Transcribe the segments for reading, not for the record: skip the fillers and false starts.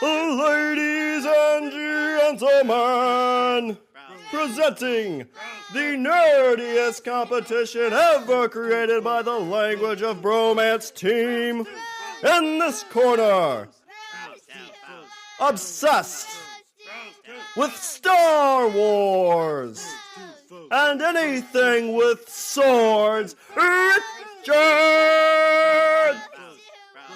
Ladies and gentlemen, presenting the nerdiest competition ever created by the Language of Bromance team. In this corner, obsessed with Star Wars and anything with swords, Richard!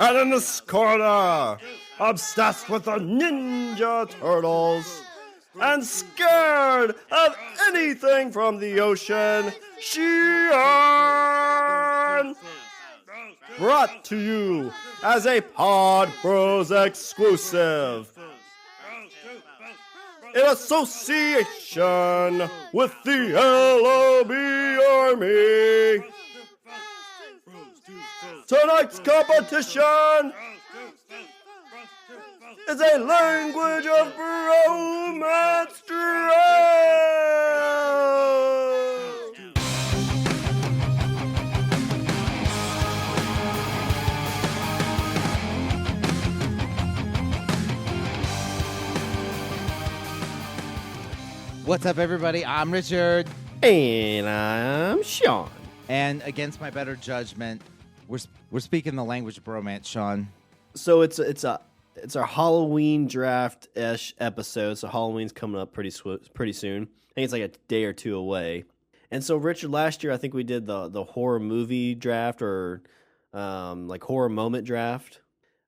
And in this corner, obsessed with the Ninja Turtles and scared of anything from the ocean, Shawn! Brought to you as a Pod Bros exclusive in association with the LOB Army. Tonight's competition is a Language of Bromance draft. What's up, everybody? I'm Richard. And I'm Shawn. And against my better judgment, we're speaking the language of bromance, Shawn. So it's our Halloween draft-ish episode. So Halloween's coming up pretty soon. I think it's like a day or two away. And so Richard, last year I think we did the horror movie draft or like horror moment draft.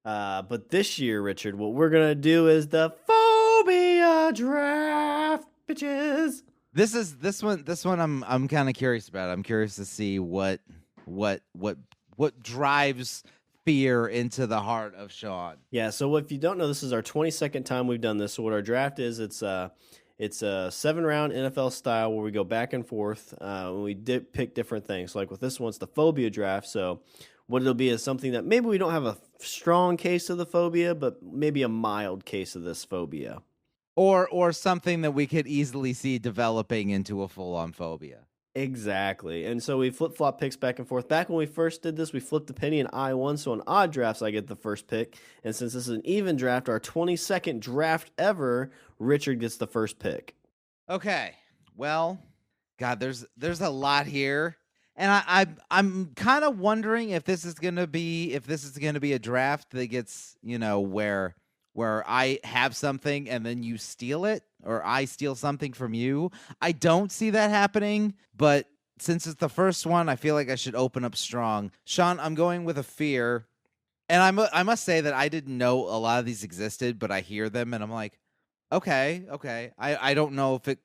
But this year, Richard, what we're gonna do is the Phobia Draft, bitches. This one I'm kind of curious about. I'm curious to see what drives fear into the heart of Shawn. Yeah, so if you don't know, this is our 22nd time we've done this. So what our draft is, it's a 7-round NFL style where we go back and forth. And we pick different things. So like with this one, it's the Phobia Draft. So what it'll be is something that maybe we don't have a strong case of the phobia, but maybe a mild case of this phobia. Or something that we could easily see developing into a full-on phobia. Exactly. And so we flip-flop picks back and forth. Back when we first did this, we flipped a penny and I won. So in odd drafts, I get the first pick. And since this is an even draft, our 22nd draft ever, Richard gets the first pick. Okay. Well, God, there's a lot here. And I'm kind of wondering if this is gonna be a draft that gets, where I have something and then you steal it, or I steal something from you. I don't see that happening, but since it's the first one, I feel like I should open up strong. Shawn, I'm going with a fear, and I must say that I didn't know a lot of these existed, but I hear them and I'm like, okay. I don't know if it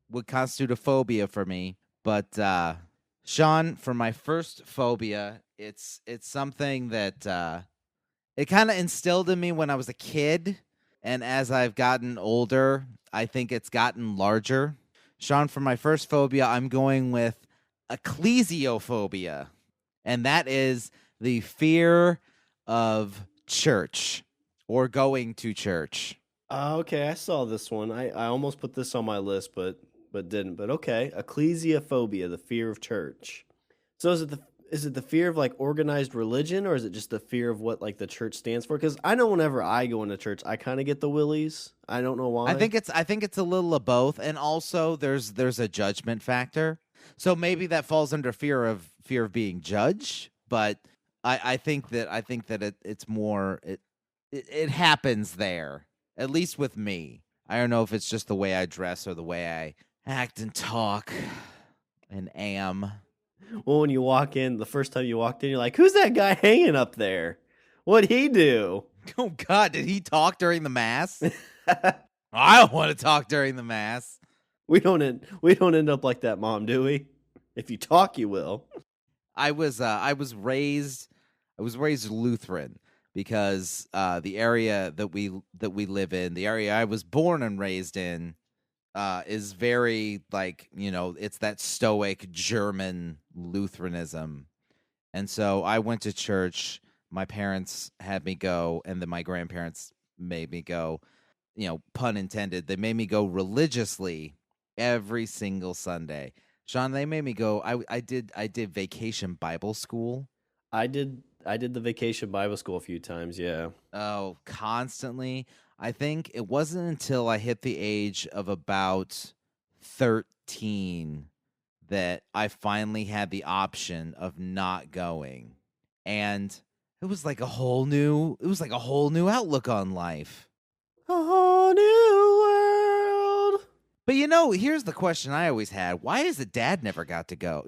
would constitute a phobia for me, but Shawn, for my first phobia, it's something that it kind of instilled in me when I was a kid, and as I've gotten older, I think it's gotten larger. Shawn, for my first phobia, I'm going with ecclesiophobia, and that is the fear of church or going to church. Okay, I saw this one. I almost put this on my list, but didn't. But okay, ecclesiophobia, the fear of church. So is it the fear of like organized religion, or is it just the fear of what like the church stands for? Because I know whenever I go into church, I kind of get the willies. I don't know why. I think it's a little of both, and also there's a judgment factor. So maybe that falls under fear of being judged, but I think that it's more it happens there, at least with me. I don't know if it's just the way I dress or the way I act and talk and am. Well, when you walk in, the first time you walked in, you're like, who's that guy hanging up there? What'd he do? Oh, God, did he talk during the Mass? I don't want to talk during the Mass. We don't end up like that, Mom, do we? If you talk, you will. I was raised Lutheran because the area that we live in, the area I was born and raised in, is very it's that stoic German Lutheranism. And so I went to church. My parents had me go, and then my grandparents made me go, pun intended. They made me go religiously every single Sunday. Shawn, they made me go. I did vacation Bible school. I did I did the vacation Bible school a few times. Yeah. Oh, constantly. I think it wasn't until I hit the age of about 13 that I finally had the option of not going. And it was like a whole new outlook on life. A whole new world. But here's the question I always had. Why is it Dad never had to go?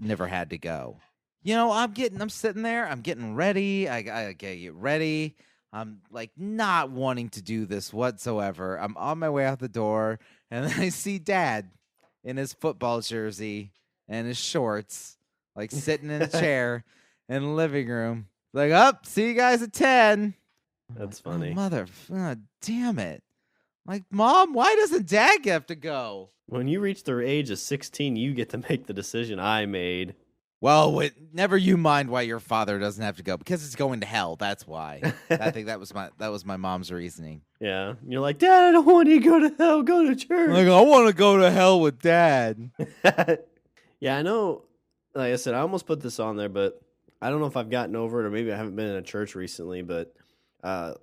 I'm sitting there, I'm getting ready. I get ready. I'm like not wanting to do this whatsoever. I'm on my way out the door, and then I see Dad in his football jersey and his shorts, like sitting in a chair in the living room. Like, see you guys at 10. That's funny. Damn it. Like, Mom, why doesn't Dad have to go? When you reach the age of 16, you get to make the decision I made. Well, never you mind why your father doesn't have to go, because it's going to hell. That's why. I think that was my mom's reasoning. Yeah, you're like, Dad, I don't want you to go to hell. Go to church. Like, I want to go to hell with Dad. Yeah, I know. Like I said, I almost put this on there, but I don't know if I've gotten over it, or maybe I haven't been in a church recently. But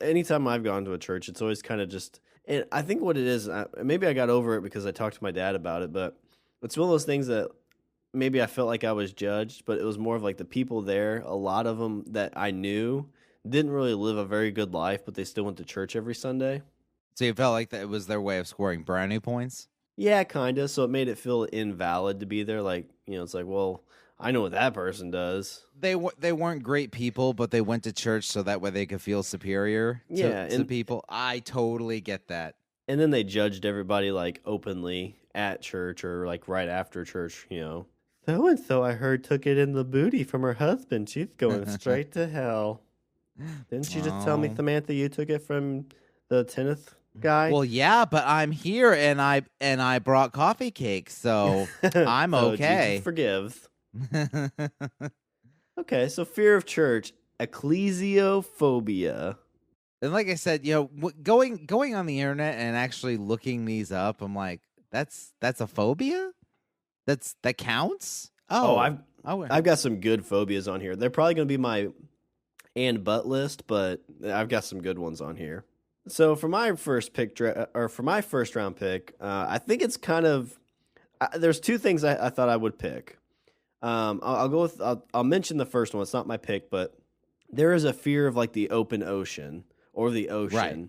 anytime I've gone to a church, it's always kind of just. And I think what it is, maybe I got over it because I talked to my dad about it, but it's one of those things that. Maybe I felt like I was judged, but it was more of like the people there, a lot of them that I knew didn't really live a very good life, but they still went to church every Sunday. So you felt like that it was their way of scoring brownie points? Yeah, kind of. So it made it feel invalid to be there. Like, it's like, well, I know what that person does. They weren't great people, but they went to church so that way they could feel superior to people. I totally get that. And then they judged everybody like openly at church or like right after church, So-and-so, I heard, took it in the booty from her husband. She's going straight to hell. Didn't you just tell me, Samantha, you took it from the tennis guy? Well, yeah, but I'm here, and I brought coffee cake, so I'm okay. Jesus forgives. Okay, so fear of church, ecclesiophobia. And like I said, going on the internet and actually looking these up, I'm like, that's a phobia? That counts? I've got some good phobias on here. They're probably going to be my and butt list, but I've got some good ones on here. So for my first round pick, I think it's kind of there's two things I thought I would pick. I'll go with I'll mention the first one. It's not my pick, but there is a fear of like the open ocean or the ocean. Right.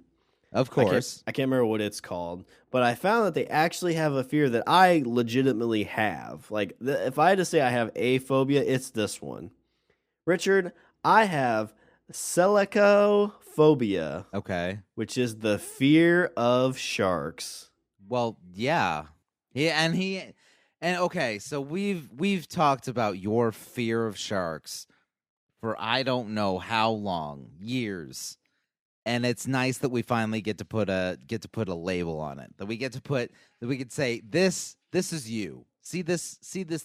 Of course. I can't remember what it's called, but I found that they actually have a fear that I legitimately have. Like, if I had to say I have a phobia, it's this one. Richard, I have celicophobia. Okay. Which is the fear of sharks. Well, yeah. And okay, so we've talked about your fear of sharks for I don't know how long, years. And it's nice that we finally get to put a label on it. That we could say this is you. See this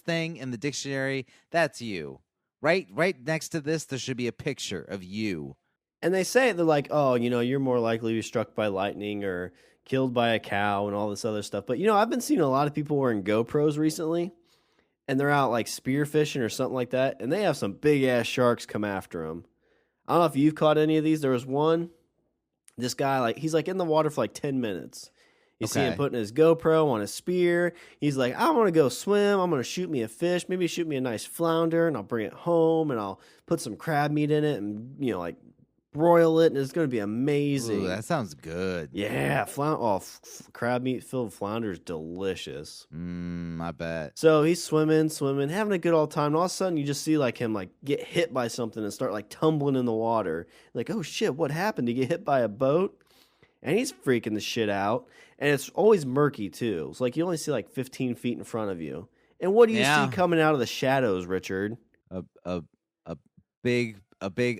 thing in the dictionary? That's you. Right next to this there should be a picture of you. And they say they're like, "Oh, you're more likely to be struck by lightning or killed by a cow and all this other stuff." But I've been seeing a lot of people wearing GoPros recently, and they're out like spearfishing or something like that, and they have some big ass sharks come after them. I don't know if you've caught any of these. There was one. This guy, he's in the water for 10 minutes. You see him putting his GoPro on a spear. He's like, I want to go swim. I'm going to shoot me a fish. Maybe shoot me a nice flounder, and I'll bring it home, and I'll put some crab meat in it and, broil it, and it's going to be amazing. Ooh, that sounds good. Yeah. Crab meat filled flounder is delicious. I bet. So he's swimming, having a good old time. And all of a sudden, you just see him get hit by something and start tumbling in the water. Like, oh shit, what happened? Did he get hit by a boat? And he's freaking the shit out. And it's always murky too. It's you only see 15 feet in front of you. And what do you see coming out of the shadows, Richard? A big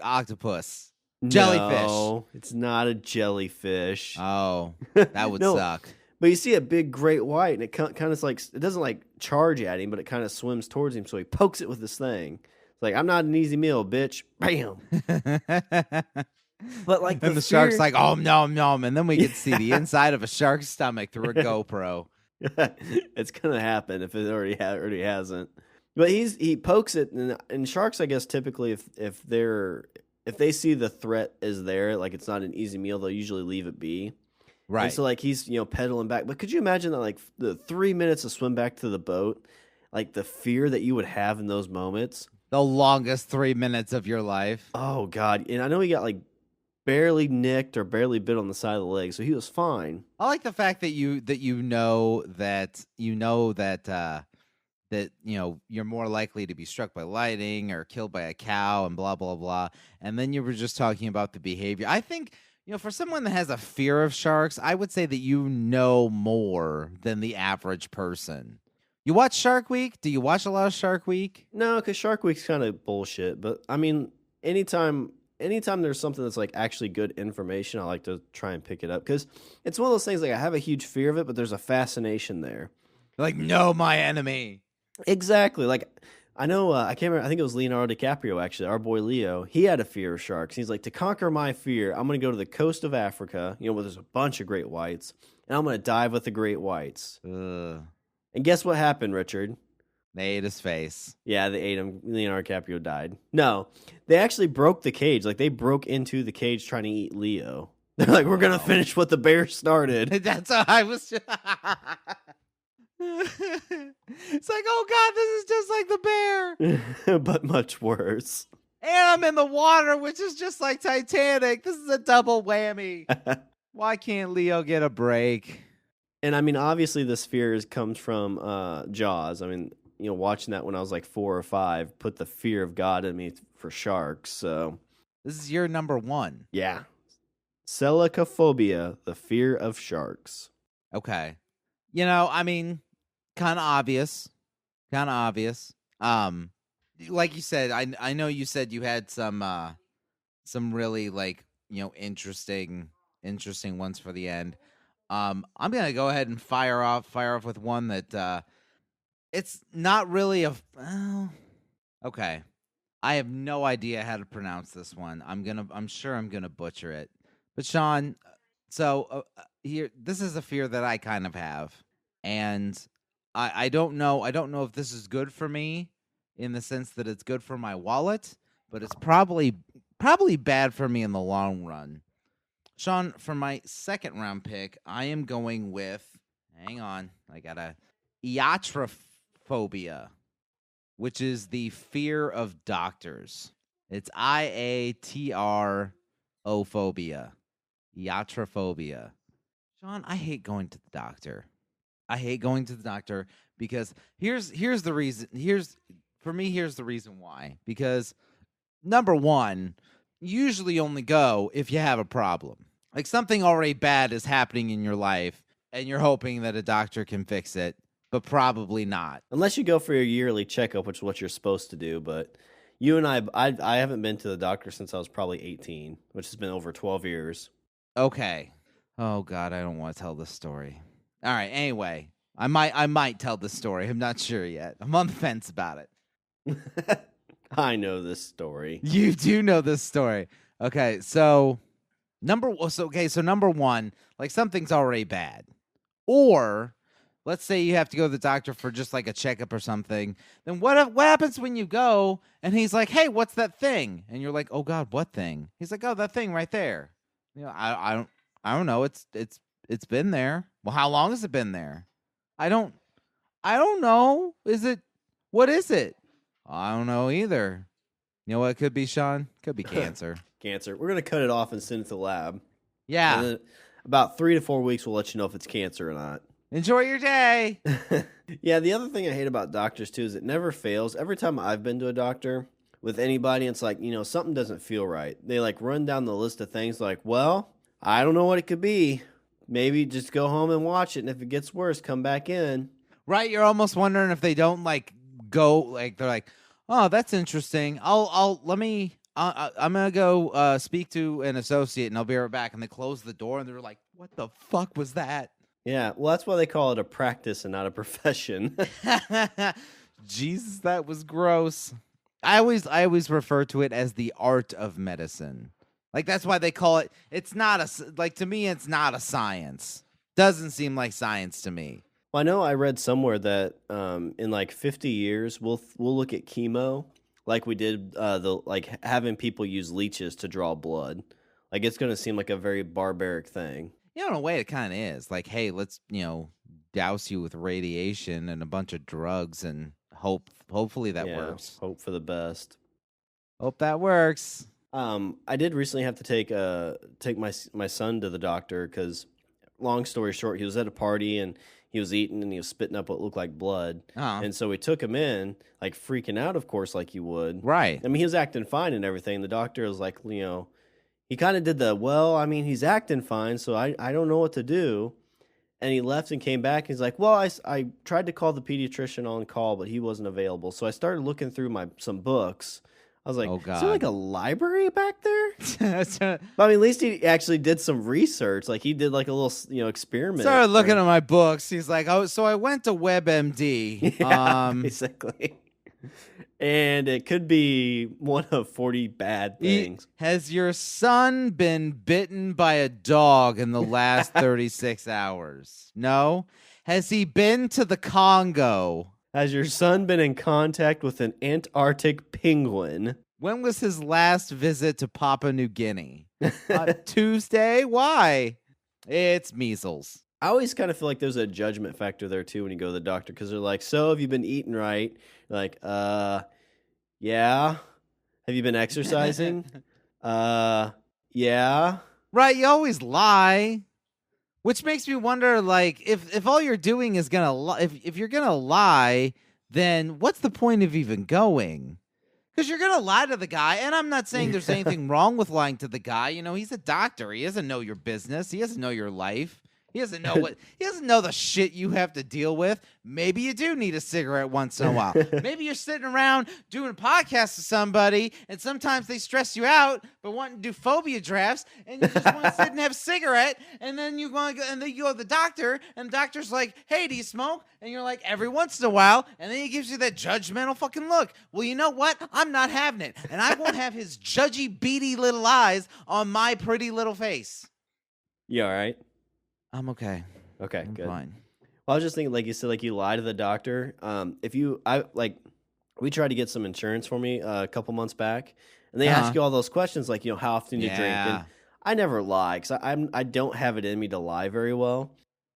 octopus. Jellyfish. No, it's not a jellyfish. Oh, that would suck. But you see a big great white, and it kind of it doesn't charge at him, but it kind of swims towards him, so he pokes it with this thing. It's I'm not an easy meal, bitch. Bam. But and the shark's nom nom, and then we can see the inside of a shark's stomach through a GoPro. It's gonna happen if it already hasn't. But he pokes it, and sharks, I guess, typically if they're if they see the threat is there, like it's not an easy meal, they'll usually leave it be. Right. And so like he's pedaling back. But could you imagine that like the 3 minutes to swim back to the boat, like the fear that you would have in those moments? The longest 3 minutes of your life. Oh God! And I know he got like barely nicked or barely bit on the side of the leg, so he was fine. I like the fact that you know that you're more likely to be struck by lightning or killed by a cow and blah blah blah. And then you were just talking about the behavior. I think for someone that has a fear of sharks, I would say that you know more than the average person. You watch Shark Week? Do you watch a lot of Shark Week? No, because Shark Week's kind of bullshit. But I mean, anytime there's something that's like actually good information, I like to try and pick it up because it's one of those things like I have a huge fear of it, but there's a fascination there. Like, know my enemy. Exactly. Like I know, I can't remember. I think it was Leonardo DiCaprio actually. Our boy Leo, he had a fear of sharks. He's like, to conquer my fear, I'm going to go to the coast of Africa, where there's a bunch of great whites, and I'm going to dive with the great whites. Ugh. And guess what happened, Richard? They ate his face. Yeah, they ate him. Leonardo DiCaprio died. No, they actually broke the cage. Like, they broke into the cage trying to eat Leo. They're like, we're going to finish what the bear started. That's how I was. It's like, oh, God, this is just like the bear. But much worse. And I'm in the water, which is just like Titanic. This is a double whammy. Why can't Leo get a break? And, I mean, obviously this fear comes from Jaws. I mean, watching that when I was like 4 or 5 put the fear of God in me for sharks. So this is your number 1. Yeah. Selicophobia, the fear of sharks. Okay. I mean, kind of obvious. Like you said, I know you said you had some really like, interesting ones for the end. I'm going to go ahead and fire off with one that it's not really okay. I have no idea how to pronounce this one. I'm sure I'm going to butcher it. But Shawn, so here, this is a fear that I kind of have. And I don't know if this is good for me in the sense that it's good for my wallet, but it's probably bad for me in the long run. Shawn, for my second round pick, I am going with, hang on, I got a iatrophobia, which is the fear of doctors. It's IATRO phobia. Iatrophobia. Shawn, I hate going to the doctor. Because here's the reason. Here's the reason why. Because number 1, you usually only go if you have a problem. Like something already bad is happening in your life and you're hoping that a doctor can fix it, but probably not. Unless you go for your yearly checkup, which is what you're supposed to do. But you and I haven't been to the doctor since I was probably 18, which has been over 12 years. Okay. Oh God, I don't want to tell this story. All right. Anyway, I might tell this story. I'm not sure yet. I'm on the fence about it. I know this story. You do know this story. Okay. So number 1, like something's already bad, or let's say you have to go to the doctor for just like a checkup or something. Then what happens when you go and he's like, "Hey, what's that thing?" And you're like, "Oh God, what thing?" He's like, "Oh, that thing right there." I don't know. It's been there. Well, how long has it been there? I don't know. What is it? I don't know either. You know what it could be, Shawn? Could be cancer. Cancer. We're going to cut it off and send it to the lab. Yeah. And then about 3 to 4 weeks, we'll let you know if it's cancer or not. Enjoy your day. Yeah, the other thing I hate about doctors, too, is it never fails. Every time I've been to a doctor with anybody, it's like, something doesn't feel right. They, like, run down the list of things like, well, I don't know what it could be. Maybe just go home and watch it, and if it gets worse, come back in. Right? You're almost wondering if they don't, like, go, like, they're like, oh, that's interesting. I'm going to go speak to an associate, and I'll be right back. And they close the door, and they're like, what the fuck was that? Yeah, well, that's why they call it a practice and not a profession. Jesus, that was gross. I always refer to it as the art of medicine. Like, that's why they call it, to me, it's not a science. Doesn't seem like science to me. Well, I know I read somewhere that in like 50 years, we'll look at chemo like we did having people use leeches to draw blood. Like it's going to seem like a very barbaric thing. You know, in a way, it kind of is. Like, hey, let's douse you with radiation and a bunch of drugs, and hopefully that works. Hope for the best. Hope that works. I did recently have to take my son to the doctor because, long story short, he was at a party and he was eating and he was spitting up what looked like blood. And so we took him in, like freaking out, of course, like you would. Right. I mean, he was acting fine and everything. The doctor was like, he kind of did he's acting fine, so I don't know what to do. And he left and came back. And he's like, well, I tried to call the pediatrician on call, but he wasn't available. So I started looking through some books. I was like, oh, God. Is there like a library back there? But I mean, at least he actually did some research. Like he did like a little, experiment. Started looking at my books. He's like, oh, so I went to WebMD. Yeah, basically. And it could be one of 40 bad things. Has your son been bitten by a dog in the last 36 hours? No? Has he been to the Congo? Has your son been in contact with an Antarctic penguin? When was his last visit to Papua New Guinea? Tuesday? Why? It's measles. I always kind of feel like there's a judgment factor there, too, when you go to the doctor, because they're like, so have you been eating right? You're like, yeah. Have you been exercising? Yeah. Right, you always lie. Which makes me wonder, like, if all you're doing is if you're gonna lie, then what's the point of even going? Because you're gonna lie to the guy, and I'm not saying there's anything wrong with lying to the guy. He's a doctor. He doesn't know your business. He doesn't know your life. He doesn't know he doesn't know the shit you have to deal with. Maybe you do need a cigarette once in a while. Maybe you're sitting around doing a podcast with somebody, and sometimes they stress you out, but wanting to do phobia drafts, and you just want to sit and have a cigarette, and then you want to go, and then you go to the doctor, and the doctor's like, hey, do you smoke? And you're like, every once in a while, and then he gives you that judgmental fucking look. Well, you know what? I'm not having it, and I won't have his judgy, beady little eyes on my pretty little face. You all right? I'm okay. Okay, I'm good. Fine. Well, I was just thinking, like you said, like you lie to the doctor. We tried to get some insurance for me a couple months back, and they ask you all those questions, like how often you drink. And I never lie because I don't have it in me to lie very well.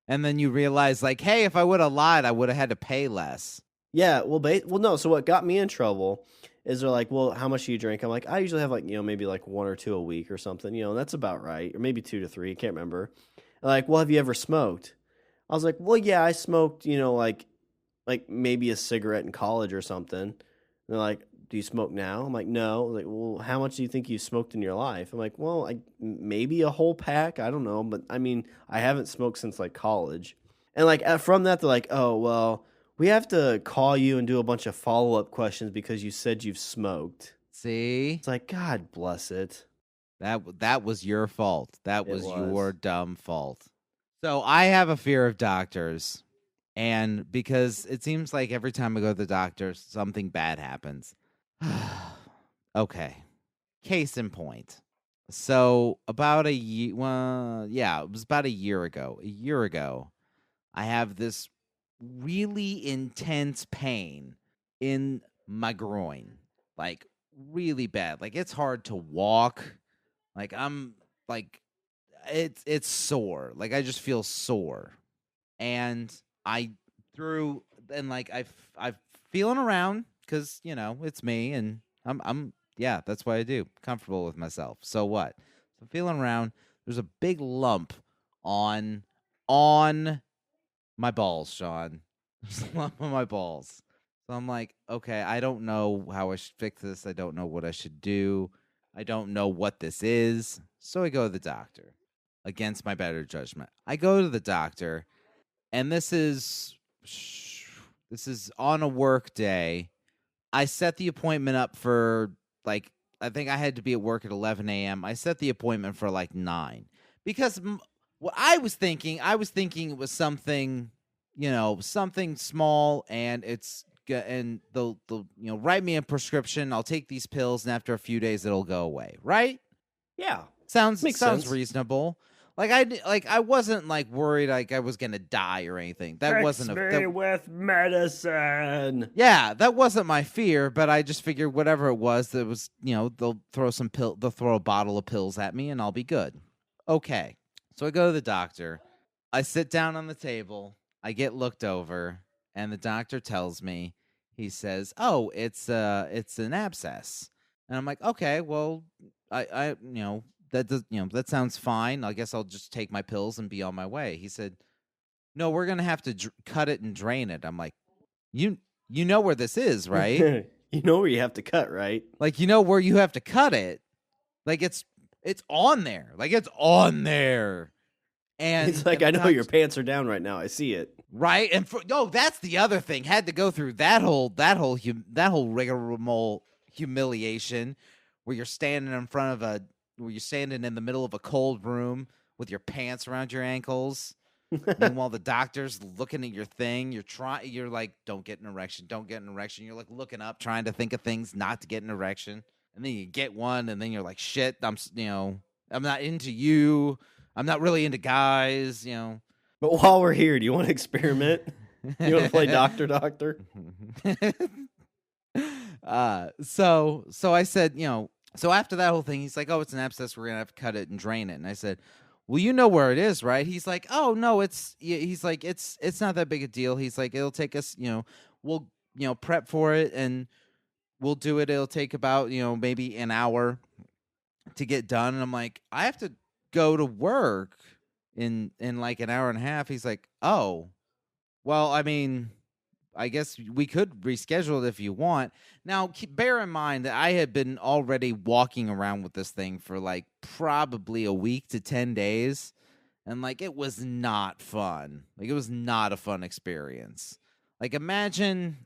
And then you realize, like, hey, if I would have lied, I would have had to pay less. Yeah, well, no. So what got me in trouble is they're like, well, how much do you drink? I'm like, I usually have maybe like 1 or 2 a week or something. That's about right, or maybe 2 to 3. Can't remember. Like, well, have you ever smoked? I was like, well, yeah, I smoked, like maybe a cigarette in college or something. And they're like, do you smoke now? I'm like, no. Like, well, how much do you think you smoked in your life? I'm like, well, maybe a whole pack. I don't know. But I mean, I haven't smoked since like college. And like from that, they're like, oh, well, we have to call you and do a bunch of follow-up questions because you said you've smoked. See? It's like, God bless it. That was your fault. That was your dumb fault. So I have a fear of doctors, and because it seems like every time I go to the doctor, something bad happens. Okay. Case in point. So about a year, it was about a year ago. A year ago, I have this really intense pain in my groin, like really bad. Like it's hard to walk. Like I'm like it's sore. Like I just feel sore. And I'm feeling around cuz it's me and I'm that's what I do. Comfortable with myself. So what? So I'm feeling around. There's a big lump on my balls, Shawn. There's a lump on my balls. So I'm like, okay, I don't know how I should fix this. I don't know what I should do. I don't know what this is. So I go to the doctor against my better judgment. I go to the doctor, and this is on a work day. I set the appointment up for, like, I think I had to be at work at 11 a.m. I set the appointment for, like, 9. Because what I was thinking it was something, something small, and they'll write me a prescription. I'll take these pills, and after a few days, it'll go away. Right? Yeah, sounds sense. Reasonable. I wasn't like worried like I was gonna die or anything. That wasn't with medicine. Yeah, that wasn't my fear, but I just figured whatever it was, that was, they'll throw a bottle of pills at me and I'll be good. Okay. So I go to the doctor. I sit down on the table. I get looked over, and the doctor tells me, he says, "Oh, it's an abscess." And I'm like, "Okay, well, I that does, that sounds fine. I guess I'll just take my pills and be on my way." He said, "No, we're going to have to cut it and drain it." I'm like, "You know where this is, right?" You know where you have to cut, right? Like, you know where you have to cut it. Like, it's on there. Like, it's on there. And it's like, I know your pants are down right now. I see it. Right? And that's the other thing. Had to go through that whole rigmarole humiliation where you're standing in the middle of a cold room with your pants around your ankles. Meanwhile, the doctor's looking at your thing. You're like, don't get an erection. You're like looking up, trying to think of things not to get an erection. And then you get one, and then you're like, shit, I'm not into you. I'm not really into guys, But while we're here, do you want to experiment? You want to play doctor? So I said, so after that whole thing, he's like, "Oh, it's an abscess. We're going to have to cut it and drain it." And I said, "Well, you know where it is, right?" He's like, "Oh, no, he's like, it's not that big a deal." He's like, "It'll take us, we'll, prep for it and we'll do it. It'll take about, maybe an hour to get done." And I'm like, "I have to go to work in like an hour and a half." He's like, "Oh, well, I mean, I guess we could reschedule it if you want." Now, bear in mind that I had been already walking around with this thing for like probably a week to 10 days. And like, it was not fun. Like, it was not a fun experience. Like, imagine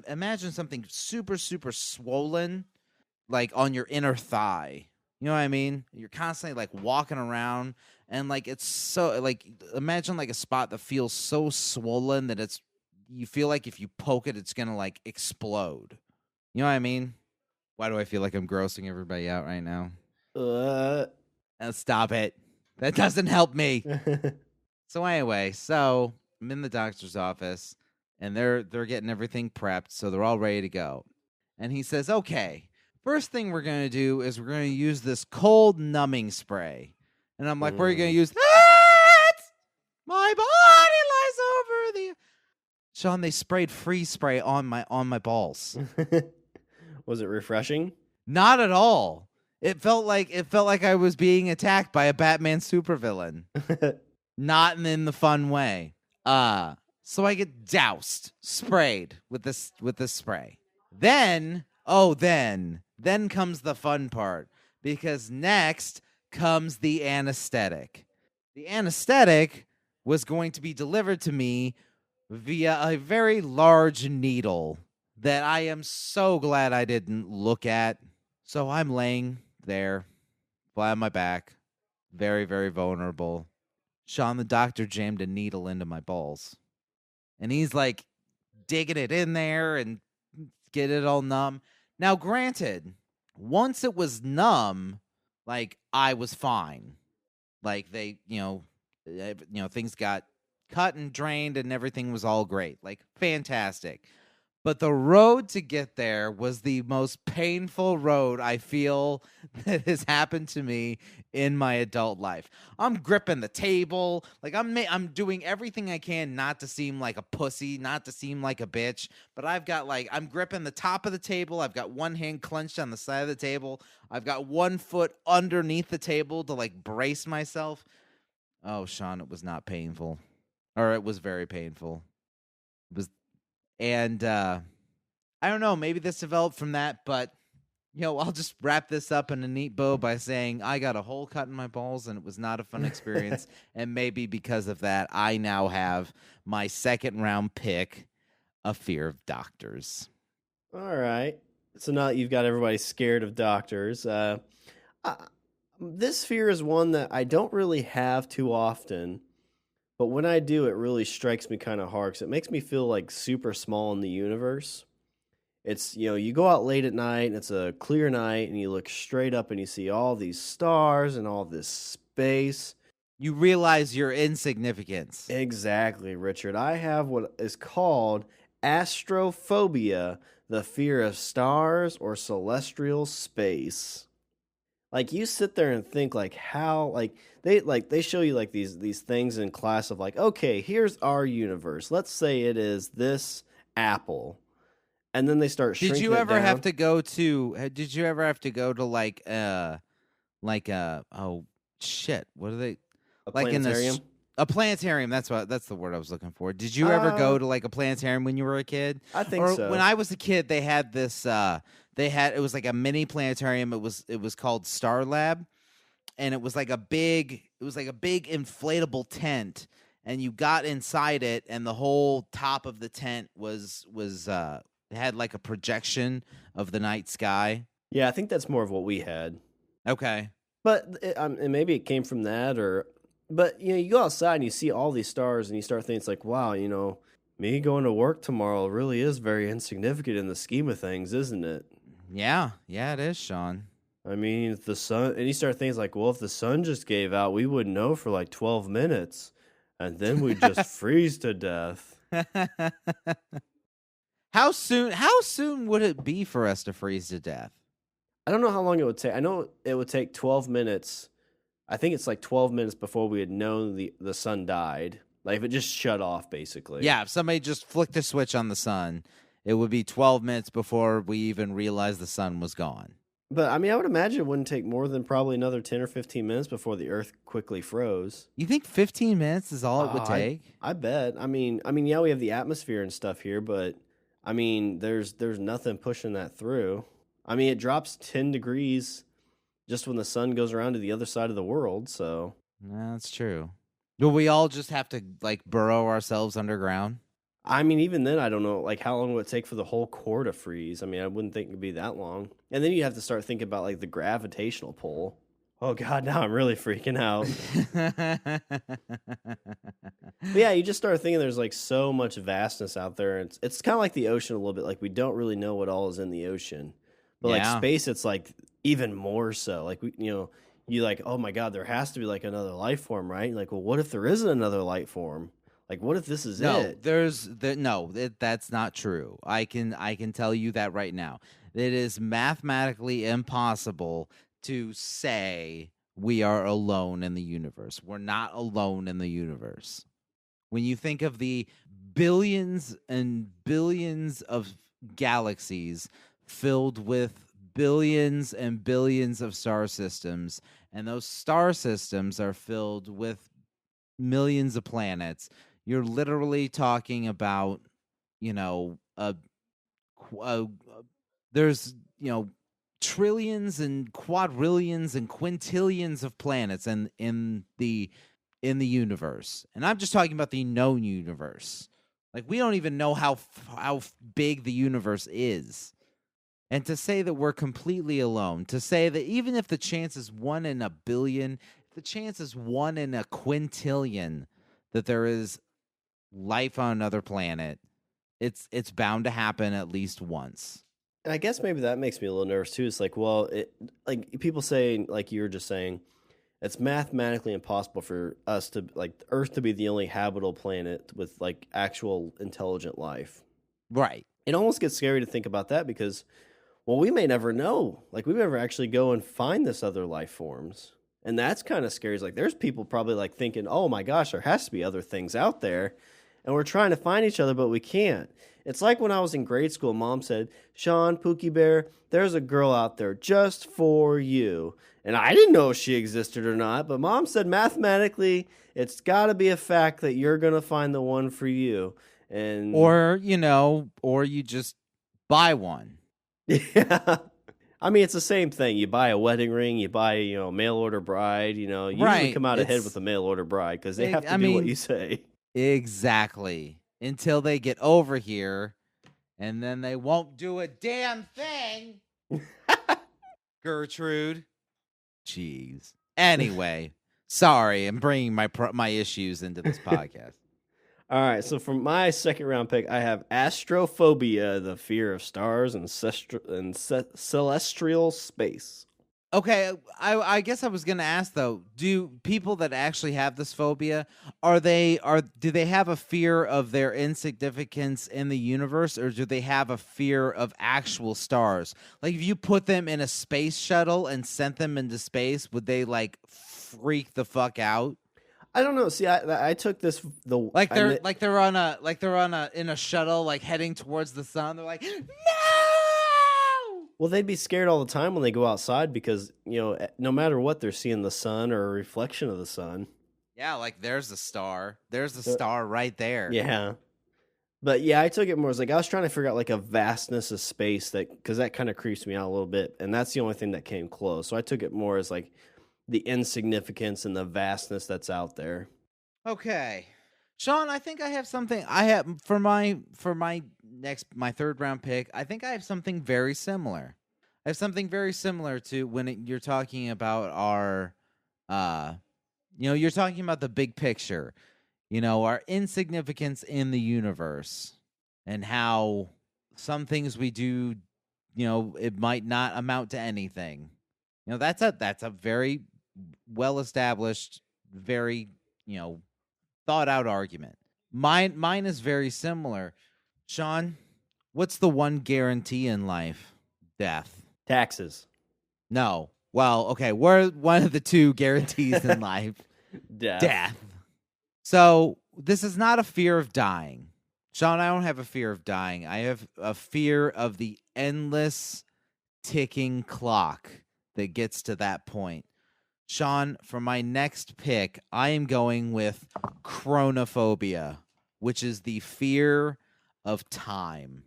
imagine something super, super swollen, like on your inner thigh. You know what I mean? You're constantly like walking around, and like it's so like, imagine like a spot that feels so swollen that you feel like if you poke it, it's gonna like explode. You know what I mean? Why do I feel like I'm grossing everybody out right now? Stop it. That doesn't help me. So anyway, I'm in the doctor's office, and they're getting everything prepped, so they're all ready to go. And he says, "Okay, first thing we're going to do is we're going to use this cold numbing spray." And I'm like, "What are you going to use?" "That! My body lies over the..." Shawn, they sprayed freeze spray on my balls. Was it refreshing? Not at all. It felt like I was being attacked by a Batman supervillain. Not in the fun way. So I get doused, sprayed with this spray. Then comes the fun part, because next comes the anesthetic. The anesthetic was going to be delivered to me via a very large needle that I am so glad I didn't look at. So I'm laying there, flat on my back, very, very vulnerable. Shawn, the doctor, jammed a needle into my balls. And he's like digging it in there and get it all numb. Now, granted, once it was numb, like, I was fine. Like, they, things got cut and drained and everything was all great. Like, fantastic. But the road to get there was the most painful road I feel that has happened to me in my adult life. I'm gripping the table. Like, I'm doing everything I can not to seem like a pussy, not to seem like a bitch. But I'm gripping the top of the table. I've got one hand clenched on the side of the table. I've got one foot underneath the table to like brace myself. Oh, Shawn, it was not painful. Or it was very painful. It was... And I don't know, maybe this developed from that, but, I'll just wrap this up in a neat bow by saying I got a hole cut in my balls and it was not a fun experience. And maybe because of that, I now have my second round pick, a fear of doctors. All right. So now that you've got everybody scared of doctors, this fear is one that I don't really have too often. But when I do, it really strikes me kind of hard because it makes me feel like super small in the universe. It's, you go out late at night and it's a clear night and you look straight up and you see all these stars and all this space. You realize your insignificance. Exactly, Richard. I have what is called astrophobia, the fear of stars or celestial space. Like you sit there and think like how they show you like these things in class of like, okay, here's our universe. Let's say it is this apple. And then they start shrinking Did you ever it down. have to go to oh shit, what are they A like planetarium. a planetarium? That's the word I was looking for. Did you ever go to like a planetarium when you were a kid? I think or so. When I was a kid, they had this. It was like a mini planetarium. It was called Star Lab, and it was like a big inflatable tent, and you got inside it, and the whole top of the tent was had like a projection of the night sky. Yeah, I think that's more of what we had. Okay. But and maybe it came from that, but you go outside and you see all these stars, and you start thinking it's like, wow, me going to work tomorrow really is very insignificant in the scheme of things, isn't it? Yeah, it is, Shawn. I mean, if the sun, and you start thinking like, well, if the sun just gave out, we wouldn't know for like 12 minutes, and then we'd just freeze to death. How soon would it be for us to freeze to death? I don't know how long it would take. I know it would take 12 minutes. I think it's like 12 minutes before we had known the sun died. Like if it just shut off, basically. Yeah, if somebody just flicked a switch on the sun, it would be 12 minutes before we even realized the sun was gone. But I mean, I would imagine it wouldn't take more than probably another 10 or 15 minutes before the Earth quickly froze. You think 15 minutes is all it would take? I bet. I mean, yeah, we have the atmosphere and stuff here, but I mean, there's nothing pushing that through. I mean, it drops 10 degrees just when the sun goes around to the other side of the world, so. No, that's true. Will we all just have to, like, burrow ourselves underground? I mean, even then, I don't know, like, how long would it take for the whole core to freeze? I mean, I wouldn't think it'd be that long. And then you have to start thinking about, like, the gravitational pull. Oh, God, now I'm really freaking out. But yeah, you just start thinking there's, like, so much vastness out there. It's kind of like the ocean a little bit. Like, we don't really know what all is in the ocean. But, like, space, it's, like, even more so. Like, you like, oh, my God, there has to be, like, another life form, right? Like, well, what if there isn't another life form? Like, what if this is it? That's not true. I can tell you that right now. It is mathematically impossible to say we are alone in the universe. We're not alone in the universe. When you think of the billions and billions of galaxies filled with billions and billions of star systems, and those star systems are filled with millions of planets, you're literally talking about, there's, trillions and quadrillions and quintillions of planets in the universe. And I'm just talking about the known universe. Like, we don't even know how big the universe is. And to say that we're completely alone, to say that even if the chance is 1 in a billion, the chance is 1 in a quintillion that there is life on another planet, it's bound to happen at least once. And I guess maybe that makes me a little nervous too. It's like, well, like people say, like you were just saying, it's mathematically impossible for us to, like, Earth to be the only habitable planet with, like, actual intelligent life. Right. It almost gets scary to think about that because, well, we may never know. Like, we may never actually go and find this other life forms. And that's kind of scary. It's like, there's people probably, like, thinking, oh, my gosh, there has to be other things out there. And we're trying to find each other, but we can't. It's like when I was in grade school, Mom said, Shawn, Pookie Bear, there's a girl out there just for you. And I didn't know if she existed or not, but Mom said mathematically, it's got to be a fact that you're going to find the one for you. And or you just buy one. Yeah. I mean, it's the same thing. You buy a wedding ring, you buy, mail order bride, you usually come out ahead with a mail order bride because they have to do what you say. Exactly. Until they get over here, and then they won't do a damn thing. Gertrude. Jeez. Anyway, sorry, I'm bringing my issues into this podcast. All right, so for my second round pick, I have astrophobia, the fear of stars and celestial space. Okay, I guess I was going to ask though, do people that actually have this phobia, do they have a fear of their insignificance in the universe, or do they have a fear of actual stars? Like if you put them in a space shuttle and sent them into space, would they like freak the fuck out? I don't know. See, I took this They're on a in a shuttle like heading towards the sun. They're like, "No!" Well, they'd be scared all the time when they go outside because, no matter what, they're seeing the sun or a reflection of the sun. Yeah, like there's the star. There's the star right there. Yeah. But yeah, I took it more as like I was trying to figure out like a vastness of space because that kind of creeps me out a little bit. And that's the only thing that came close. So I took it more as like the insignificance and the vastness that's out there. Okay. Shawn, I think I have something I have for my third round pick. I think I have something very similar. I have something very similar to when you're talking about our you're talking about the big picture. Our insignificance in the universe and how some things we do, it might not amount to anything. That's a very well established, very, thought out argument. Mine is very similar. Shawn, what's the one guarantee in life? Death. Taxes. No. Well, okay, we're one of the two guarantees in life. Death. So this is not a fear of dying. Shawn, I don't have a fear of dying. I have a fear of the endless ticking clock that gets to that point. Shawn, for my next pick, I am going with chronophobia, which is the fear of time.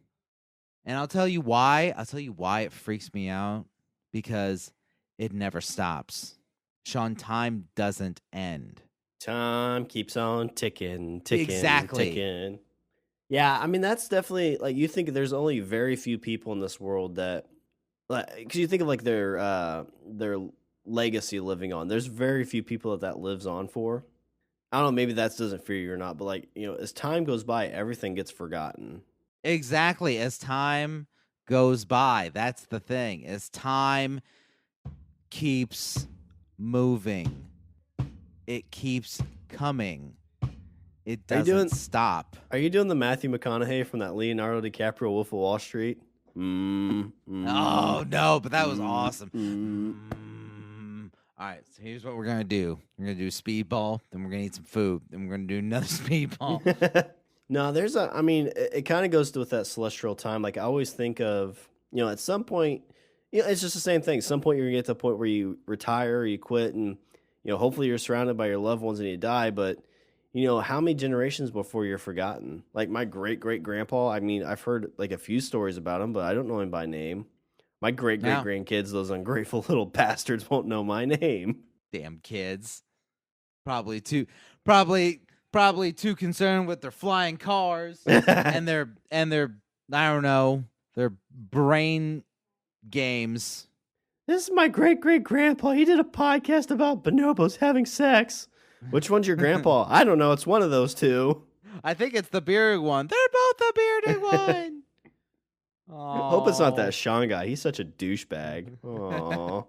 And I'll tell you why. I'll tell you why it freaks me out. Because it never stops. Shawn, time doesn't end. Time keeps on ticking, Exactly. ticking. Yeah, I mean, that's definitely, like, you think there's only very few people in this world that, like, because you think of, like, their legacy living on. There's very few people that lives on for. I don't know, maybe that doesn't fear you or not, but, like, as time goes by, everything gets forgotten. Exactly. As time goes by, that's the thing. As time keeps moving, it keeps coming. It doesn't stop. Are you doing the Matthew McConaughey from that Leonardo DiCaprio Wolf of Wall Street? Oh, no, but that was awesome. All right, so here's what we're going to do. We're going to do speedball, then we're going to eat some food, then we're going to do another speedball. No, it kind of goes with that celestial time. Like, I always think of, at some point, it's just the same thing. At some point, you're going to get to the point where you retire, or you quit, and, hopefully you're surrounded by your loved ones and you die, but, how many generations before you're forgotten? Like, my great-great-grandpa, I mean, I've heard, like, a few stories about him, but I don't know him by name. My great-great-grandkids, those ungrateful little bastards, won't know my name. Damn kids. Probably too concerned with their flying cars and their I don't know, their brain games. This is my great-great-grandpa. He did a podcast about bonobos having sex. Which one's your grandpa? I don't know. It's one of those two. I think it's the bearded one. They're both the bearded one. Hope it's not that Shawn guy. He's such a douchebag. Aww.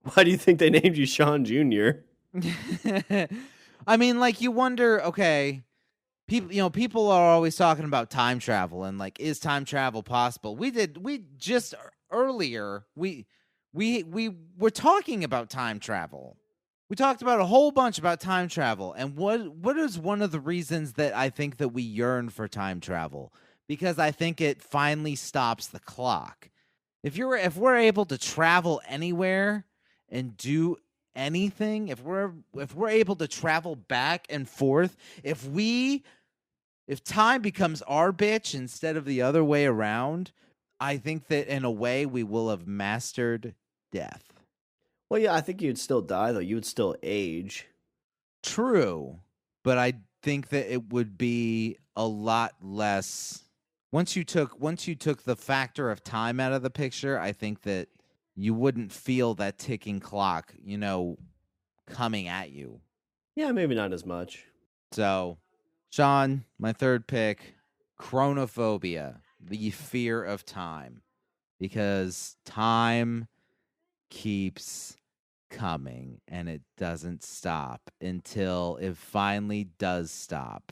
Why do you think they named you Shawn Jr.? I mean, like, you wonder, okay, people are always talking about time travel and, like, is time travel possible? We just earlier, we were talking about time travel. We talked about a whole bunch about time travel. And what is one of the reasons that I think that we yearn for time travel? Because I think it finally stops the clock. If we're able to travel anywhere and do anything, if we're able to travel back and forth, if time becomes our bitch instead of the other way around, I think that in a way we will have mastered death. Well, yeah, I think you'd still die, though. You would still age. True, but I think that it would be a lot less. Once you took the factor of time out of the picture, I think that you wouldn't feel that ticking clock, coming at you. Yeah, maybe not as much. So, Shawn, my third pick, chronophobia, the fear of time. Because time keeps coming and it doesn't stop until it finally does stop.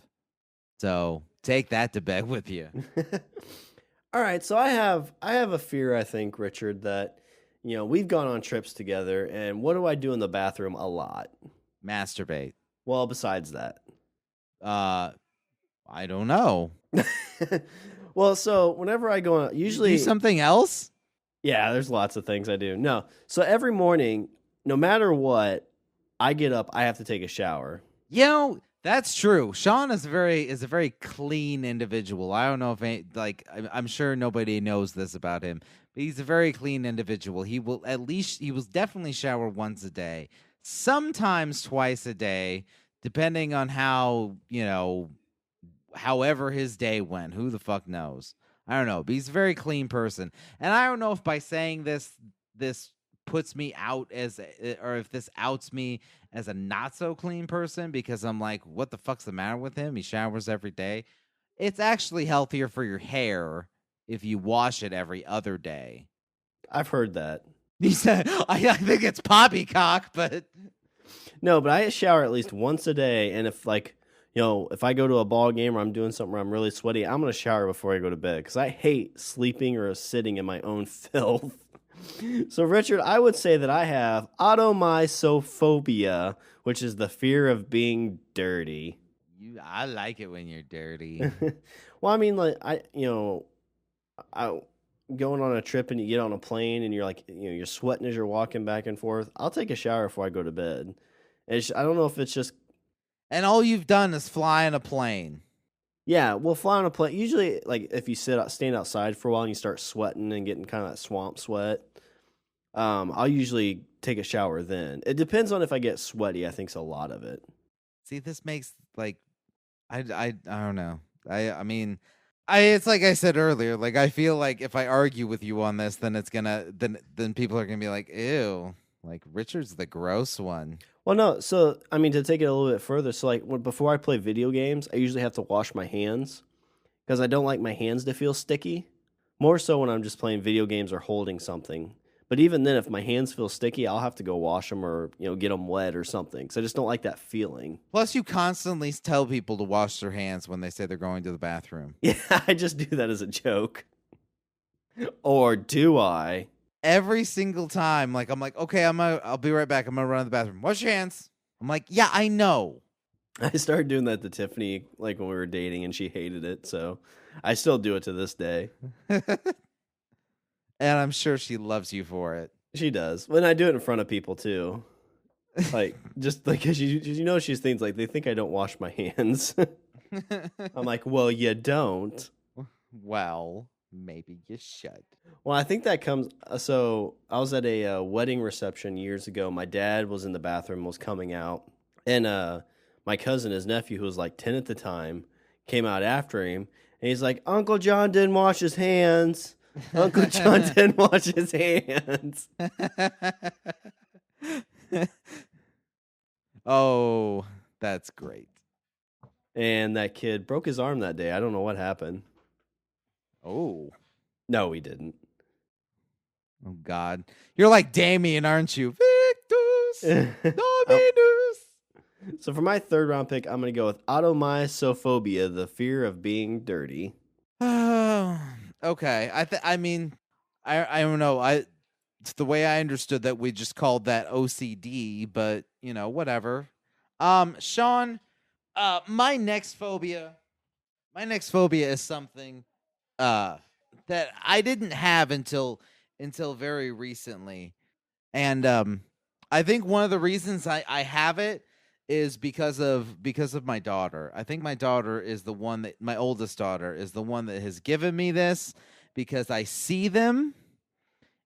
So take that to bed with you. All right, so I have a fear, I think, Richard, that we've gone on trips together, and what do I do in the bathroom a lot? Masturbate. Well, besides that. I don't know. Well, so whenever I go on, usually do something else? Yeah, there's lots of things I do. No. So every morning, no matter what, I get up, I have to take a shower. That's true. Shawn is a very clean individual. I don't know if I'm sure nobody knows this about him, but he's a very clean individual. He will definitely shower once a day, sometimes twice a day, depending on how, however his day went. Who the fuck knows? I don't know, but he's a very clean person. And I don't know if by saying this puts me out or if this outs me as a not so clean person, because I'm like, what the fuck's the matter with him? He showers every day. It's actually healthier for your hair if you wash it every other day. I've heard that. He said, I think it's poppycock, but no, but I shower at least once a day. And if if I go to a ball game or I'm doing something where I'm really sweaty, I'm going to shower before I go to bed because I hate sleeping or sitting in my own filth. So, Richard, I would say that I have automisophobia, which is the fear of being dirty. I like it when you're dirty. Well, I mean, like I going on a trip and you get on a plane and you're like, you're sweating as you're walking back and forth. I'll take a shower before I go to bed. And I don't know if it's just. And all you've done is fly in a plane. Yeah, well, fly on a plane. Usually, like if you stand outside for a while and you start sweating and getting kind of that swamp sweat, I'll usually take a shower then. It depends on if I get sweaty. I think's a lot of it. See, this makes I don't know. I mean, it's like I said earlier. Like I feel like if I argue with you on this, then it's gonna then people are gonna be like, ew, like Richard's the gross one. Well, no. So, I mean, to take it a little bit further, so before I play video games, I usually have to wash my hands because I don't like my hands to feel sticky. More so when I'm just playing video games or holding something. But even then, if my hands feel sticky, I'll have to go wash them or get them wet or something. Because I just don't like that feeling. Plus, you constantly tell people to wash their hands when they say they're going to the bathroom. Yeah, I just do that as a joke. Or do I? Every single time, I'm like, okay, I'll be right back. I'm gonna run to the bathroom. Wash your hands. I'm like, yeah, I know. I started doing that to Tiffany when we were dating, and she hated it. So I still do it to this day. And I'm sure she loves you for it. She does. When I do it in front of people too, just because she's things like they think I don't wash my hands. I'm like, well, you don't. Well, maybe you should. Well, I think that comes. So I was at a wedding reception years ago. My dad was in the bathroom, was coming out, and my cousin, his nephew, who was like 10 at the time, came out after him, and he's like, "Uncle John didn't wash his hands. Uncle John didn't wash his hands." Oh, that's great. And that kid broke his arm that day. I don't know what happened. Oh. No, he didn't. Oh, God. You're like Damien, aren't you? Victus Dominus. So for my third round pick, I'm going to go with automisophobia, the fear of being dirty. Okay. I mean, I don't know. It's the way I understood that we just called that OCD, but, whatever. Shawn, my next phobia is something that I didn't have until very recently. And I think one of the reasons I have it is because of my daughter. I think my daughter is the one that my oldest daughter is the one that has given me this, because I see them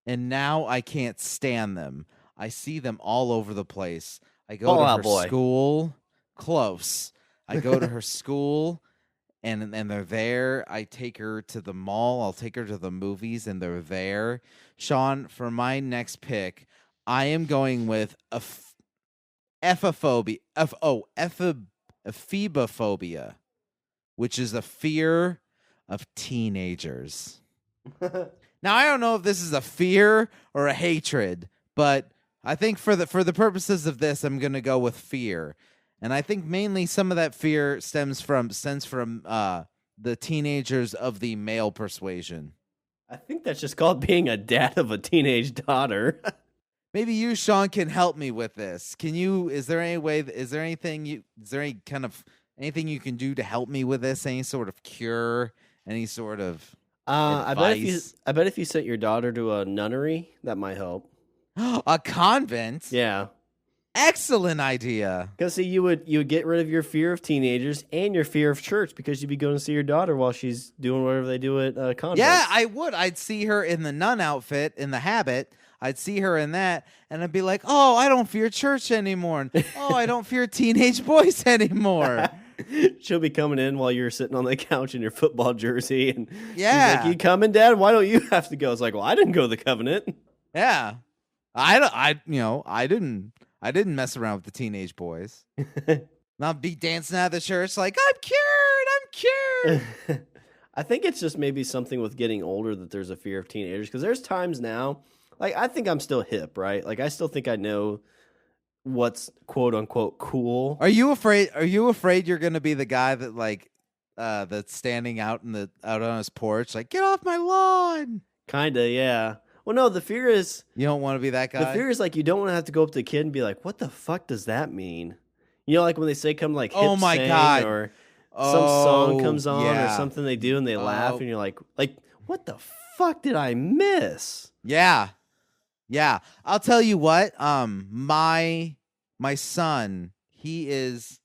and now I can't stand them. I see them all over the place. I go to her school. Close. I go to her school and they're there. I take her to the mall. I'll take her to the movies and they're there. Shawn, for my next pick, I am going with ephobophobia, which is a fear of teenagers. Now, I don't know if this is a fear or a hatred, But I think for the purposes of this, I'm going to go with fear. And I think mainly some of that fear stems from the teenagers of the male persuasion. I think that's just called being a dad of a teenage daughter. Maybe you, Shawn, can help me with this. Can you? Is there anything you can do to help me with this? Any sort of cure? Any sort of I bet advice? if you sent your daughter to a nunnery, that might help. A convent? Yeah. Excellent idea. Because see, you would get rid of your fear of teenagers and your fear of church because you'd be going to see your daughter while she's doing whatever they do at convents. Yeah, I would. I'd see her in the nun outfit, in the habit. I'd see her in that, and I'd be like, "Oh, I don't fear church anymore. And, oh, I don't fear teenage boys anymore." She'll be coming in while you're sitting on the couch in your football jersey, and yeah, she's like, "You coming, Dad? Why don't you have to go?" It's like, "Well, I didn't go to the covenant." Yeah, I didn't mess around with the teenage boys. Not be dancing out of the church like, I'm cured. I think it's just maybe something with getting older that there's a fear of teenagers. Because there's times now, like, I think I'm still hip, right? Like, I still think I know what's quote unquote cool. Are you afraid you're going to be the guy that, like, that's standing out on his porch, like, get off my lawn? Kinda, yeah. Well, no, the fear is... You don't want to be that guy? The fear is, like, you don't want to have to go up to the kid and be like, what the fuck does that mean? You know, like when they say come, like, hip oh my sing God. or some song comes on yeah. or something they do and they laugh and you're like, what the fuck did I miss? Yeah. Yeah. I'll tell you what, my son, he's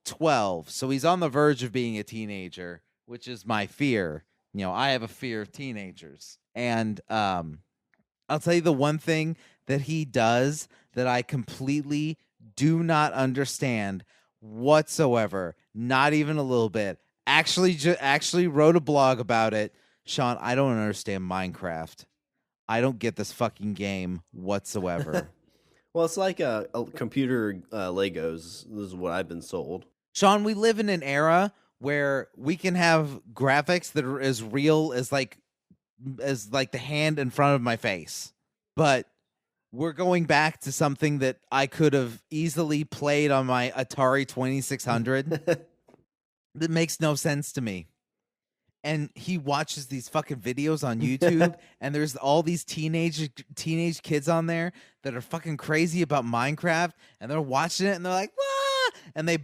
12, so he's on the verge of being a teenager, which is my fear. You know, I have a fear of teenagers. And I'll tell you the one thing that he does that I completely do not understand whatsoever, not even a little bit. Actually wrote a blog about it. Shawn, I don't understand Minecraft. I don't get this fucking game whatsoever. Well, it's like a computer Legos. This is what I've been sold. Shawn, we live in an era where we can have graphics that are as real as like the hand in front of my face. But we're going back to something that I could have easily played on my Atari 2600. That makes no sense to me. And he watches these fucking videos on YouTube, and there's all these teenage kids on there that are fucking crazy about Minecraft, and they're watching it, and they're like, "Wah!" And they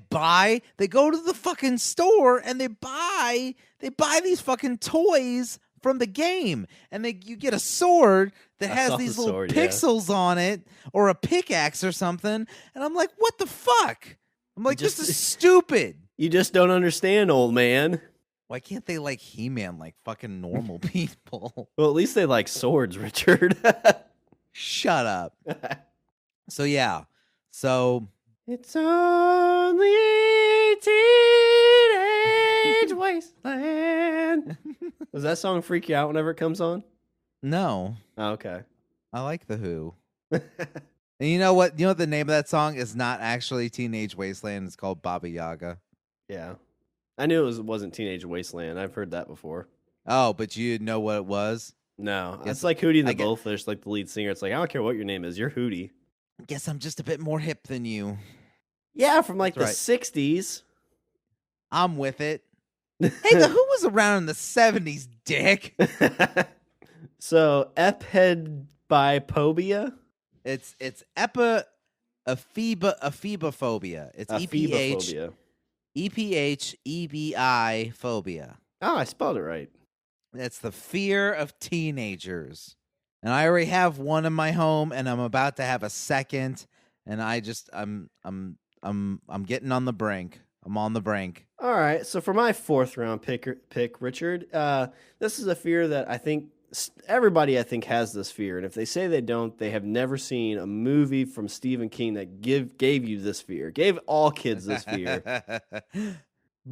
go to the fucking store, and they buy these fucking toys from the game, and you get a sword that has these little pixels on it, or a pickaxe or something, and I'm like, what the fuck? I'm like, this is stupid. You just don't understand, old man. Why can't they like He-Man like fucking normal people? Well, at least they like swords, Richard. Shut up. So yeah. So it's only teenage wasteland. Does that song freak you out whenever it comes on? No. Oh, okay. I like The Who. And you know what? You know what the name of that song is not actually Teenage Wasteland. It's called Baba Yaga. Yeah. I knew it wasn't Teenage Wasteland. I've heard that before. Oh, but you didn't know what it was? No. It's like Hootie the Blowfish, like the lead singer. It's like, I don't care what your name is. You're Hootie. Guess I'm just a bit more hip than you. Yeah, from like the 60s. I'm with it. Hey, the Who was around in the 70s, dick. So, Phobia? It's Ephebiphobia. It's EPHEBI phobia. Oh, I spelled it right. That's the fear of teenagers. And I already have one in my home, and I'm about to have a second, and I'm getting on the brink. I'm on the brink. All right. So for my fourth round pick, Richard, this is a fear that I think everybody has this fear, and if they say they don't, they have never seen a movie from Stephen King that gave you this fear. Gave all kids this fear.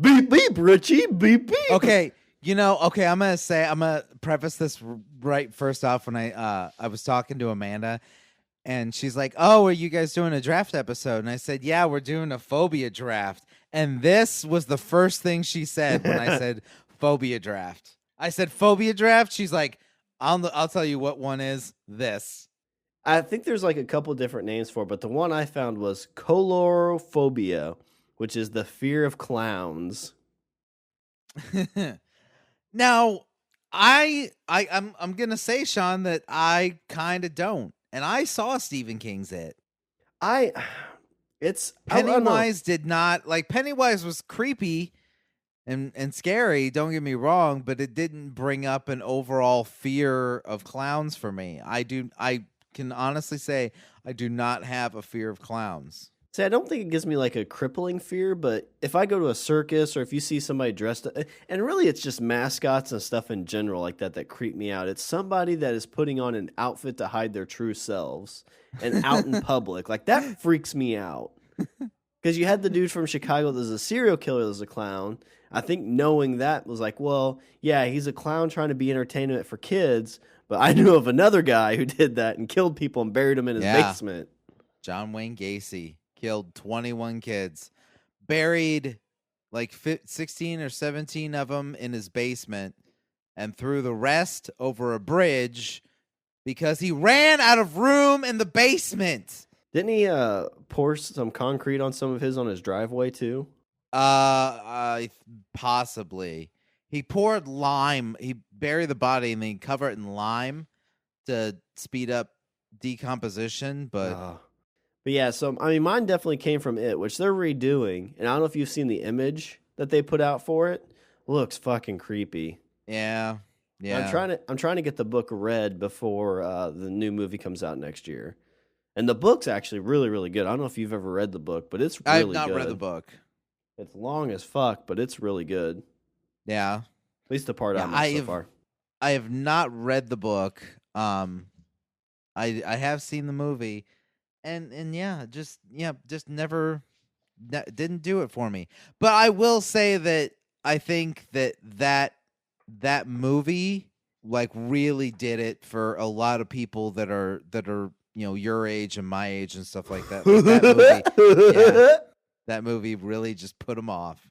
Beep beep, Richie. Beep beep. Okay. I'm gonna preface this right first off. When I was talking to Amanda, and she's like, "Oh, are you guys doing a draft episode?" And I said, "Yeah, we're doing a phobia draft." And this was the first thing she said when I said phobia draft. I said phobia draft. She's like, "I'll tell you what one is. This." I think there's like a couple different names for it, but the one I found was colorophobia, which is the fear of clowns. Now, I'm gonna say, Shawn, that I kind of don't, and I saw Stephen King's It. I don't know. Pennywise did not like. Pennywise was creepy and scary. Don't get me wrong, but it didn't bring up an overall fear of clowns for me. I can honestly say I do not have a fear of clowns. See, I don't think it gives me like a crippling fear, but if I go to a circus or if you see somebody dressed up, and really it's just mascots and stuff in general like that creep me out. It's somebody that is putting on an outfit to hide their true selves and out in public. Like that freaks me out. Because you had the dude from Chicago that was a serial killer that was a clown. I think knowing that was like, well, yeah, he's a clown trying to be entertainment for kids, but I knew of another guy who did that and killed people and buried them in his basement. John Wayne Gacy killed 21 kids, buried like 16 or 17 of them in his basement, and threw the rest over a bridge because he ran out of room in the basement. Didn't he pour some concrete on some of his on his driveway too? Possibly. He poured lime. He buried the body and then covered it in lime to speed up decomposition. But yeah, so I mean, mine definitely came from It, which they're redoing, and I don't know if you've seen the image that they put out for it. Looks fucking creepy. Yeah. I'm trying to get the book read before the new movie comes out next year. And the book's actually really, really good. I don't know if you've ever read the book, but it's really good. I've not read the book. It's long as fuck, but it's really good. Yeah. At least the part I've read so far. I have not read the book. I have seen the movie, and just never didn't do it for me. But I will say that I think that movie like really did it for a lot of people that are your age and my age and stuff like that. Like that movie really just put them off.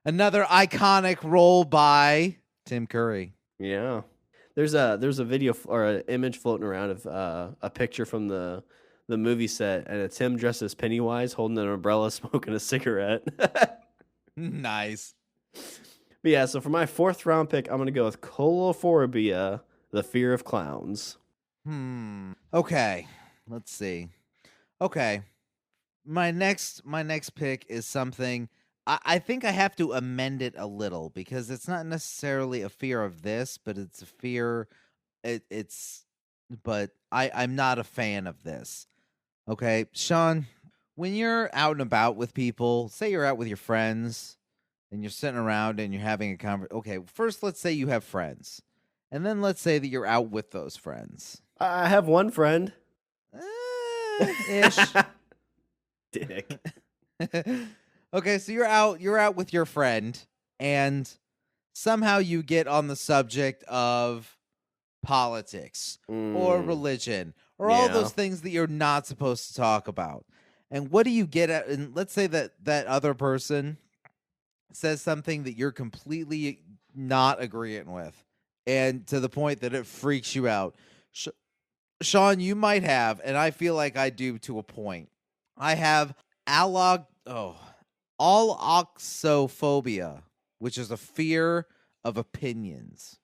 Another iconic role by Tim Curry. Yeah, there's a video or an image floating around of a picture from the movie set, and it's him dressed as Pennywise holding an umbrella, smoking a cigarette. Nice. But yeah, so for my 4th round pick, I'm gonna go with Colophobia, the fear of clowns. Okay. Let's see. Okay. My next pick is something I think I have to amend it a little because it's not necessarily a fear of this, but it's a fear but I'm not a fan of this. Okay, Shawn, when you're out and about with people, say you're out with your friends and you're sitting around and you're having a conversation. Okay, first let's say you have friends. And then let's say that you're out with those friends. I have one friend. Ish. Dick. Okay, so you're out with your friend, and somehow you get on the subject of politics or religion or all those things that you're not supposed to talk about. And what do you get at? And let's say that other person says something that you're completely not agreeing with, and to the point that it freaks you out. Shawn, you might have, and I feel like I do to a point. I have alloxophobia, which is a fear of opinions.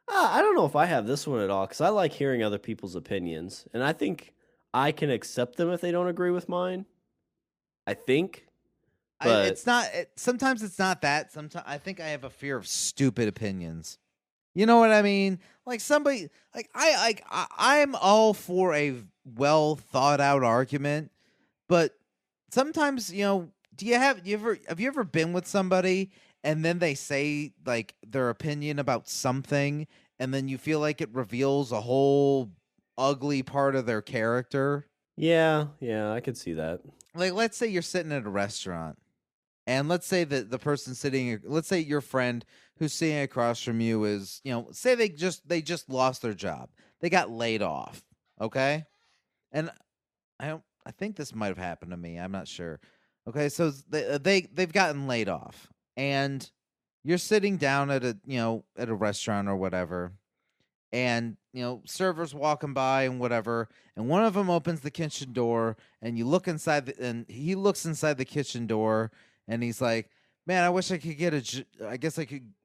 I don't know if I have this one at all, because I like hearing other people's opinions, and I think I can accept them if they don't agree with mine. I think. But it's not. Sometimes it's not that. Sometimes I think I have a fear of stupid opinions. You know what I mean? Like somebody, like I'm all for a well thought out argument, but sometimes do you ever been with somebody and then they say like their opinion about something, and then you feel like it reveals a whole ugly part of their character? Yeah, I could see that. Like, let's say you're sitting at a restaurant, and let's say that the person sitting, let's say your friend who's sitting across from you is, say they just lost their job. They got laid off. Okay. And I think this might have happened to me. I'm not sure. Okay. So they've gotten laid off, and you're sitting down at a restaurant or whatever. and servers walking by and whatever, and one of them opens the kitchen door, and you look inside, and he looks inside the kitchen door, and he's like, "Man, I wish I could get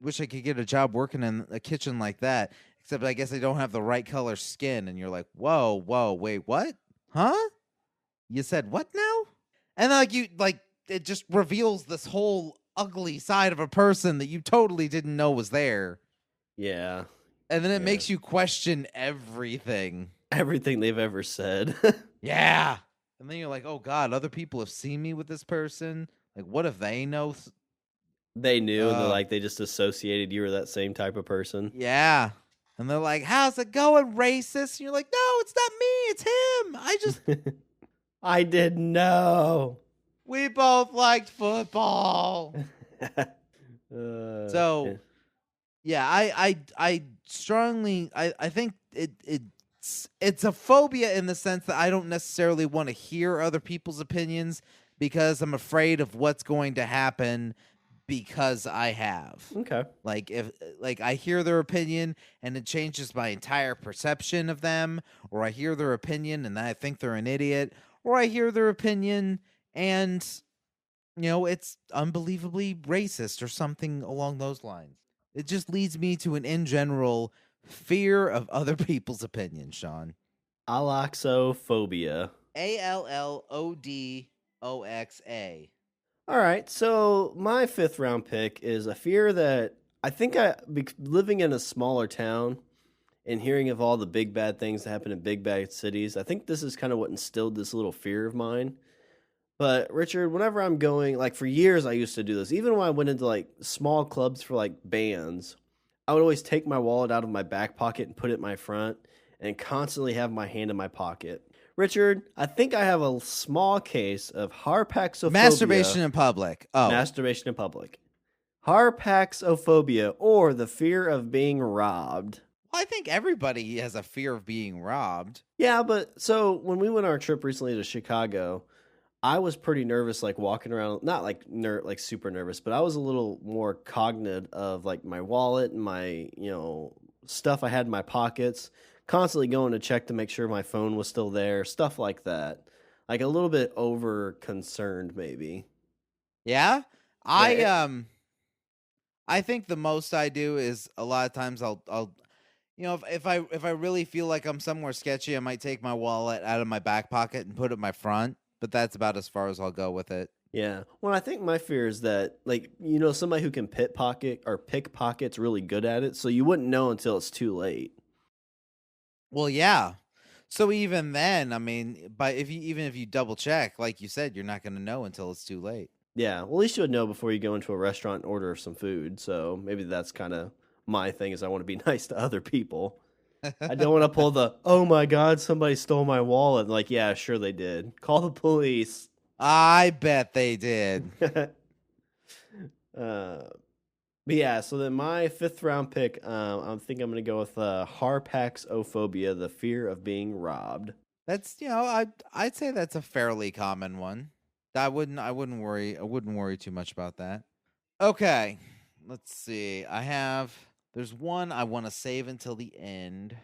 wish I could get a job working in a kitchen like that. Except I guess I don't have the right color skin." And you're like, "Whoa, wait, what? Huh? You said what now?" And it just reveals this whole ugly side of a person that you totally didn't know was there. Yeah. And then it makes you question everything. Everything they've ever said. Yeah. And then you're like, oh, God, other people have seen me with this person. Like, what if they know? They knew, and they just associated you were that same type of person. Yeah. And they're like, how's it going, racist? And you're like, no, it's not me. It's him. I just... I didn't know. We both liked football. I strongly I think it's a phobia in the sense that I don't necessarily want to hear other people's opinions because I'm afraid of what's going to happen because I have. Okay. If I hear their opinion and it changes my entire perception of them, or I hear their opinion and I think they're an idiot, or I hear their opinion and it's unbelievably racist or something along those lines. It just leads me to an in general fear of other people's opinions, Shawn. Alloxophobia. ALLODOXA. All right, so my 5th round pick is a fear that I think living in a smaller town and hearing of all the big bad things that happen in big bad cities, I think this is kind of what instilled this little fear of mine. But Richard, whenever I'm going, for years I used to do this. Even when I went into small clubs for bands, I would always take my wallet out of my back pocket and put it in my front and constantly have my hand in my pocket. Richard, I think I have a small case of harpaxophobia. Masturbation in public. Oh. Masturbation in public. Harpaxophobia, or the fear of being robbed. Well, I think everybody has a fear of being robbed. Yeah, but so when we went on our trip recently to Chicago, I was pretty nervous, walking around, not super nervous, but I was a little more cognizant of my wallet and my, stuff I had in my pockets, constantly going to check to make sure my phone was still there, stuff like that. A little bit over concerned maybe. Yeah. I think the most I do is a lot of times I'll if I really feel like I'm somewhere sketchy, I might take my wallet out of my back pocket and put it in my front. But that's about as far as I'll go with it. Yeah. Well, I think my fear is that, somebody who can pickpocket's really good at it, so you wouldn't know until it's too late. Well, yeah. So even then, I mean, if you double check, like you said, you're not going to know until it's too late. Yeah. Well, at least you would know before you go into a restaurant and order some food. So maybe that's kind of my thing, is I want to be nice to other people. I don't want to pull the, oh my God, somebody stole my wallet. Yeah, sure they did. Call the police. I bet they did. But yeah, so then my 5th round pick, I think I'm going to go with harpaxophobia, the fear of being robbed. That's, I'd say that's a fairly common one. I wouldn't worry too much about that. Okay, let's see. There's one I want to save until the end.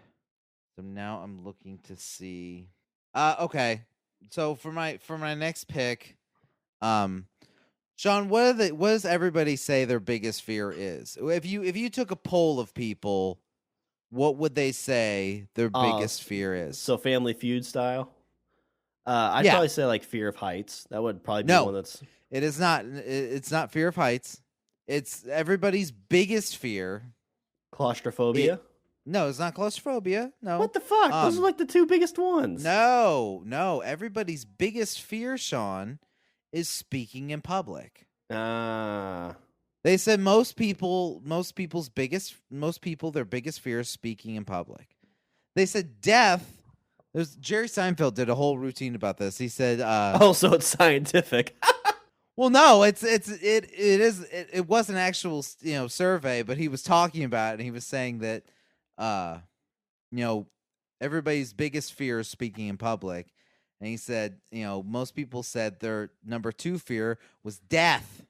So now I'm looking to see. Okay. So for my next pick, Shawn, what does everybody say their biggest fear is? If you took a poll of people, what would they say their biggest fear is? So Family Feud style? I'd probably say fear of heights. That would probably be one that's... It is not. It's not fear of heights. It's everybody's biggest fear. Claustrophobia? No, it's not claustrophobia. No. What the fuck? Those are the 2 biggest ones. No. Everybody's biggest fear, Shawn, is speaking in public. They said their biggest fear is speaking in public. They said death. Jerry Seinfeld did a whole routine about this. He said, so it's scientific. Well, no, it was an actual survey, but he was talking about it, and he was saying that everybody's biggest fear is speaking in public, and he said most people said their number 2 fear was death.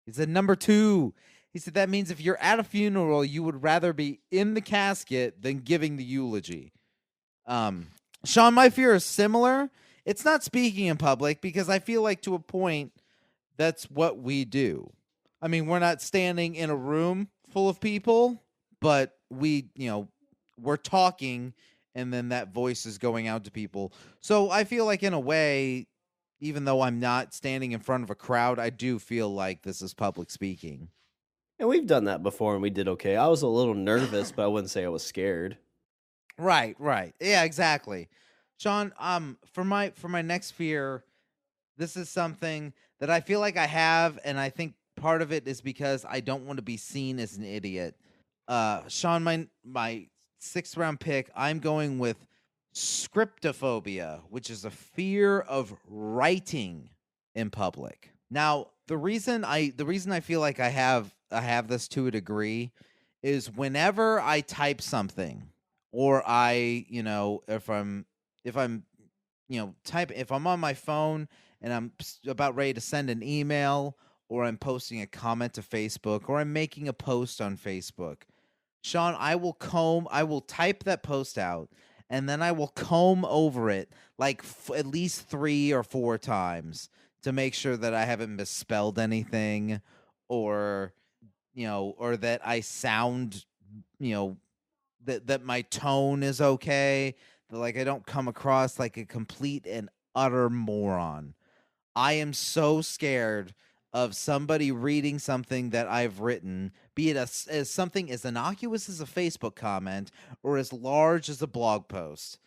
He said number 2, He said that means if you're at a funeral, you would rather be in the casket than giving the eulogy. Shawn, my fear is similar. It's not speaking in public because I feel like to a point that's what we do. I mean, we're not standing in a room full of people, but we're talking and then that voice is going out to people. So I feel like in a way, even though I'm not standing in front of a crowd, I do feel like this is public speaking. And we've done that before and we did okay. I was a little nervous, but I wouldn't say I was scared. Right. Yeah, exactly. Shawn, for my next fear, this is something that I feel like I have, and I think part of it is because I don't want to be seen as an idiot. Shawn, my 6th round pick, I'm going with scriptophobia, which is a fear of writing in public. Now, the reason I feel like I have this to a degree is whenever I type something, or if I'm if I'm on my phone and I'm about ready to send an email, or I'm posting a comment to Facebook, or I'm making a post on Facebook, Shawn, I will type that post out, and then I will comb over it like at least 3 or 4 times to make sure that I haven't misspelled anything, or that I sound, that my tone is okay, that like I don't come across like a complete and utter moron. I am so scared of somebody reading something that I've written, be it as something as innocuous as a Facebook comment or as large as a blog post.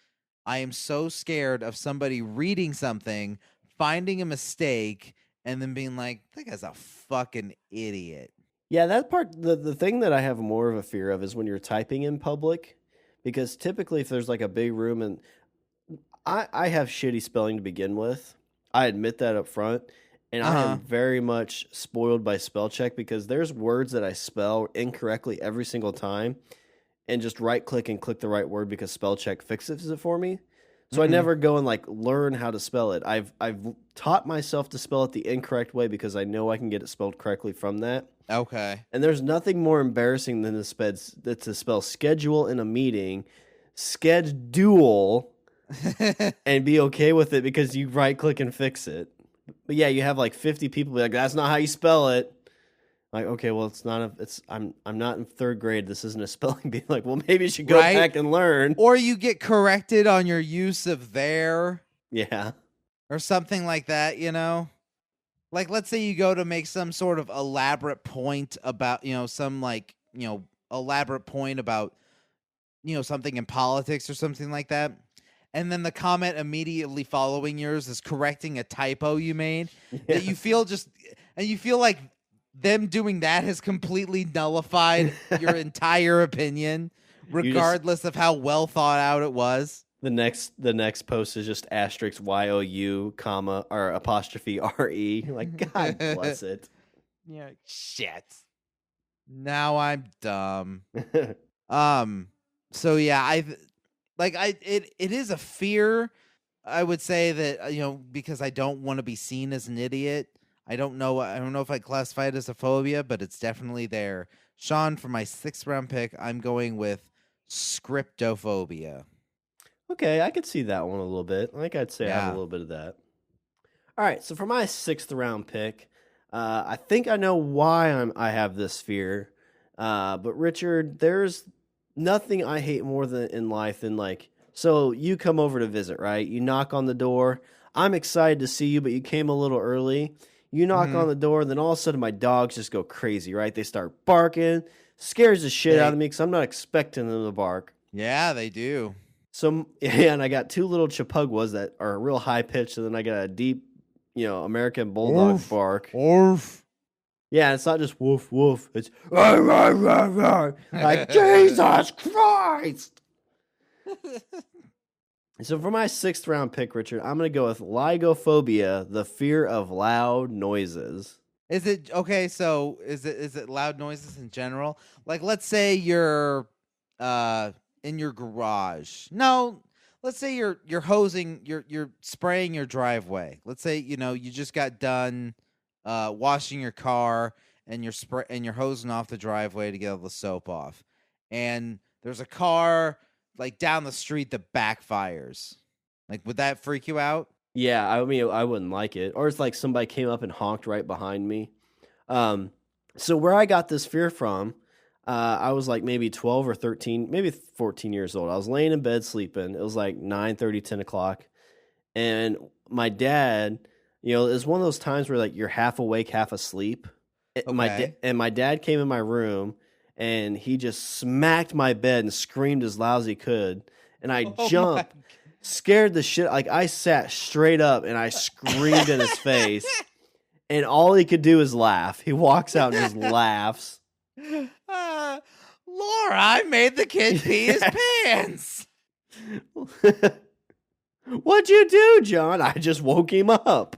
I am so scared of somebody reading something, finding a mistake, and then being like, that guy's a fucking idiot. Yeah, that part, the thing that I have more of a fear of is when you're typing in public, because typically if there's like a big room, and I have shitty spelling to begin with. I admit that up front, and I am very much spoiled by spell check because there's words that I spell incorrectly every single time, and just right click and click the right word because spell check fixes it for me. So I never go and like learn how to spell it. I've taught myself to spell it the incorrect way because I know I can get it spelled correctly from that. Okay. And there's nothing more embarrassing than to spell schedule in a meeting, schedule, and be okay with it because you right click and fix it. But yeah, you have like 50 people be like, that's not how you spell it. Like, okay, well, I'm not in 3rd grade. This isn't a spelling bee. Like, well, maybe you should go back and learn. Or you get corrected on your use of there. Yeah. Or something like that, Like, let's say you go to make some sort of elaborate point about, elaborate point about, something in politics or something like that. And then the comment immediately following yours is correcting a typo you made. Yeah. That you feel like them doing that has completely nullified your entire opinion, regardless of how well thought out it was. The next post is just asterisk YOU, comma, or apostrophe RE. You're like, God bless it. Yeah, shit. Now I'm dumb. So yeah, it is a fear. I would say that because I don't want to be seen as an idiot. I don't know if I classify it as a phobia, but it's definitely there. Shawn, for my 6th round pick, I'm going with scriptophobia. Okay, I could see that one a little bit. I think I'd say I have a little bit of that. All right, so for my 6th round pick, I think I know why I have this fear. But Richard, there's nothing I hate more than in life than so you come over to visit, right? You knock on the door. I'm excited to see you, but you came a little early. You knock on the door, and then all of a sudden my dogs just go crazy, right? They start barking, scares the shit out of me because I'm not expecting them to bark. Yeah, they do. So, yeah, and I got 2 little Chippewas that are real high pitched, and then I got a deep, American Bulldog bark. Orf. Yeah, it's not just woof, woof. It's rah, rah, rah, rah. Like, Jesus Christ! So for my 6th round pick, Richard, I'm going to go with Lygophobia, the fear of loud noises. Is it okay? So is it loud noises in general? Like, let's say you're in your garage. No, let's say you're hosing, you're spraying your driveway. Let's say you just got done washing your car, and you're hosing off the driveway to get all the soap off, and there's a car like down the street that backfires. Like, would that freak you out? Yeah, I mean, I wouldn't like it. Or it's like somebody came up and honked right behind me. So where I got this fear from, I was like maybe 12 or 13, maybe 14 years old. I was laying in bed sleeping. It was like 9:30, 10 o'clock. And my dad, it was one of those times where like you're half awake, half asleep. Okay. My dad came in my room and he just smacked my bed and screamed as loud as he could. And I jumped. Scared the shit. Like, I sat straight up and I screamed in his face, and all he could do is laugh. He walks out and just laughs. Laura, I made the kid pee his pants. What'd you do, John? I just woke him up.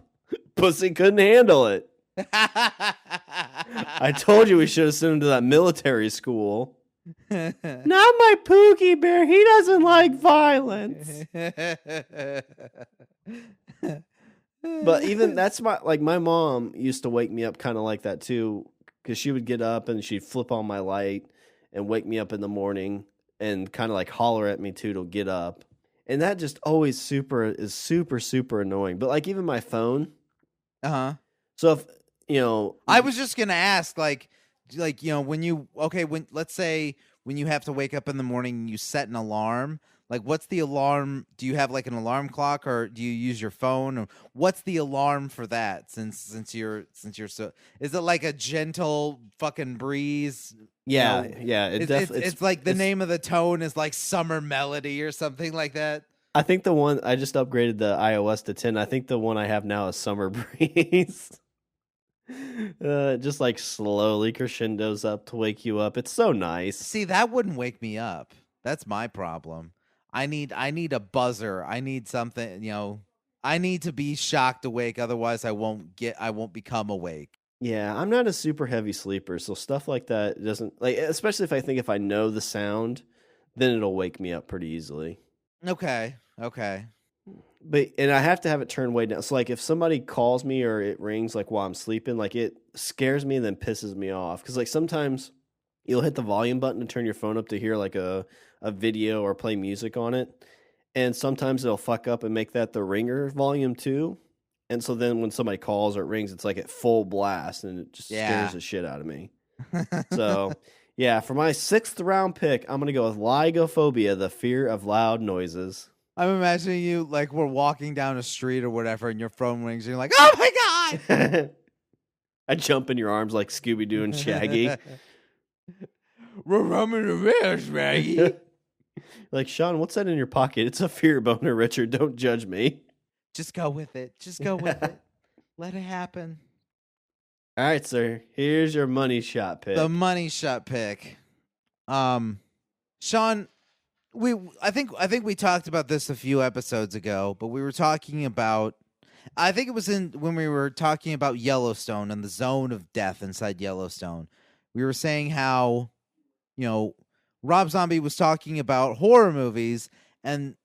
Pussy couldn't handle it. I told you we should have sent him to that military school. Not my Pookie Bear. He doesn't like violence. But even that's my mom used to wake me up kind of like that too, because she would get up and she'd flip on my light and wake me up in the morning and kind of like holler at me too to get up. And that just always is super annoying. But like even my phone. So if I was just gonna ask, like let's say when you have to wake up in the morning, you set an alarm. Like, what's the alarm? Do you have like an alarm clock, or do you use your phone? Or what's the alarm for that? Since you're so, is it like a gentle fucking breeze? Yeah. It's like the name of the tone is like Summer Melody or something like that. I think the one I just upgraded the iOS to 10. I think the one I have now is Summer Breeze. Just like slowly crescendos up to wake you up. It's so nice. See, that wouldn't wake me up. That's my problem. I need a buzzer. I need something, I need to be shocked awake, otherwise I won't become awake. Yeah, I'm not a super heavy sleeper, so stuff like that doesn't, like, especially if I know the sound, then it'll wake me up pretty easily. Okay. And I have to have it turned way down. So like if somebody calls me or it rings like while I'm sleeping, like it scares me and then pisses me off. Because like sometimes you'll hit the volume button to turn your phone up to hear like a video or play music on it. And sometimes it'll fuck up and make that the ringer volume too. And so then when somebody calls or it rings, it's like at full blast and it just scares the shit out of me. So yeah, for my 6th round pick, I'm going to go with Lygophobia, the fear of loud noises. I'm imagining you like we're walking down a street or whatever and your phone rings and you're like, oh my God. I jump in your arms like Scooby-Doo and Shaggy. We're roaming around, Shaggy. Like, Shawn, what's that in your pocket? It's a fear boner, Richard. Don't judge me. Just go with it. Let it happen. All right, sir. Here's your money shot pick. The money shot pick. Shawn, I think we talked about this a few episodes ago, but we were talking about, I think it was when we were talking about Yellowstone and the zone of death inside Yellowstone. We were saying how, Rob Zombie was talking about horror movies, and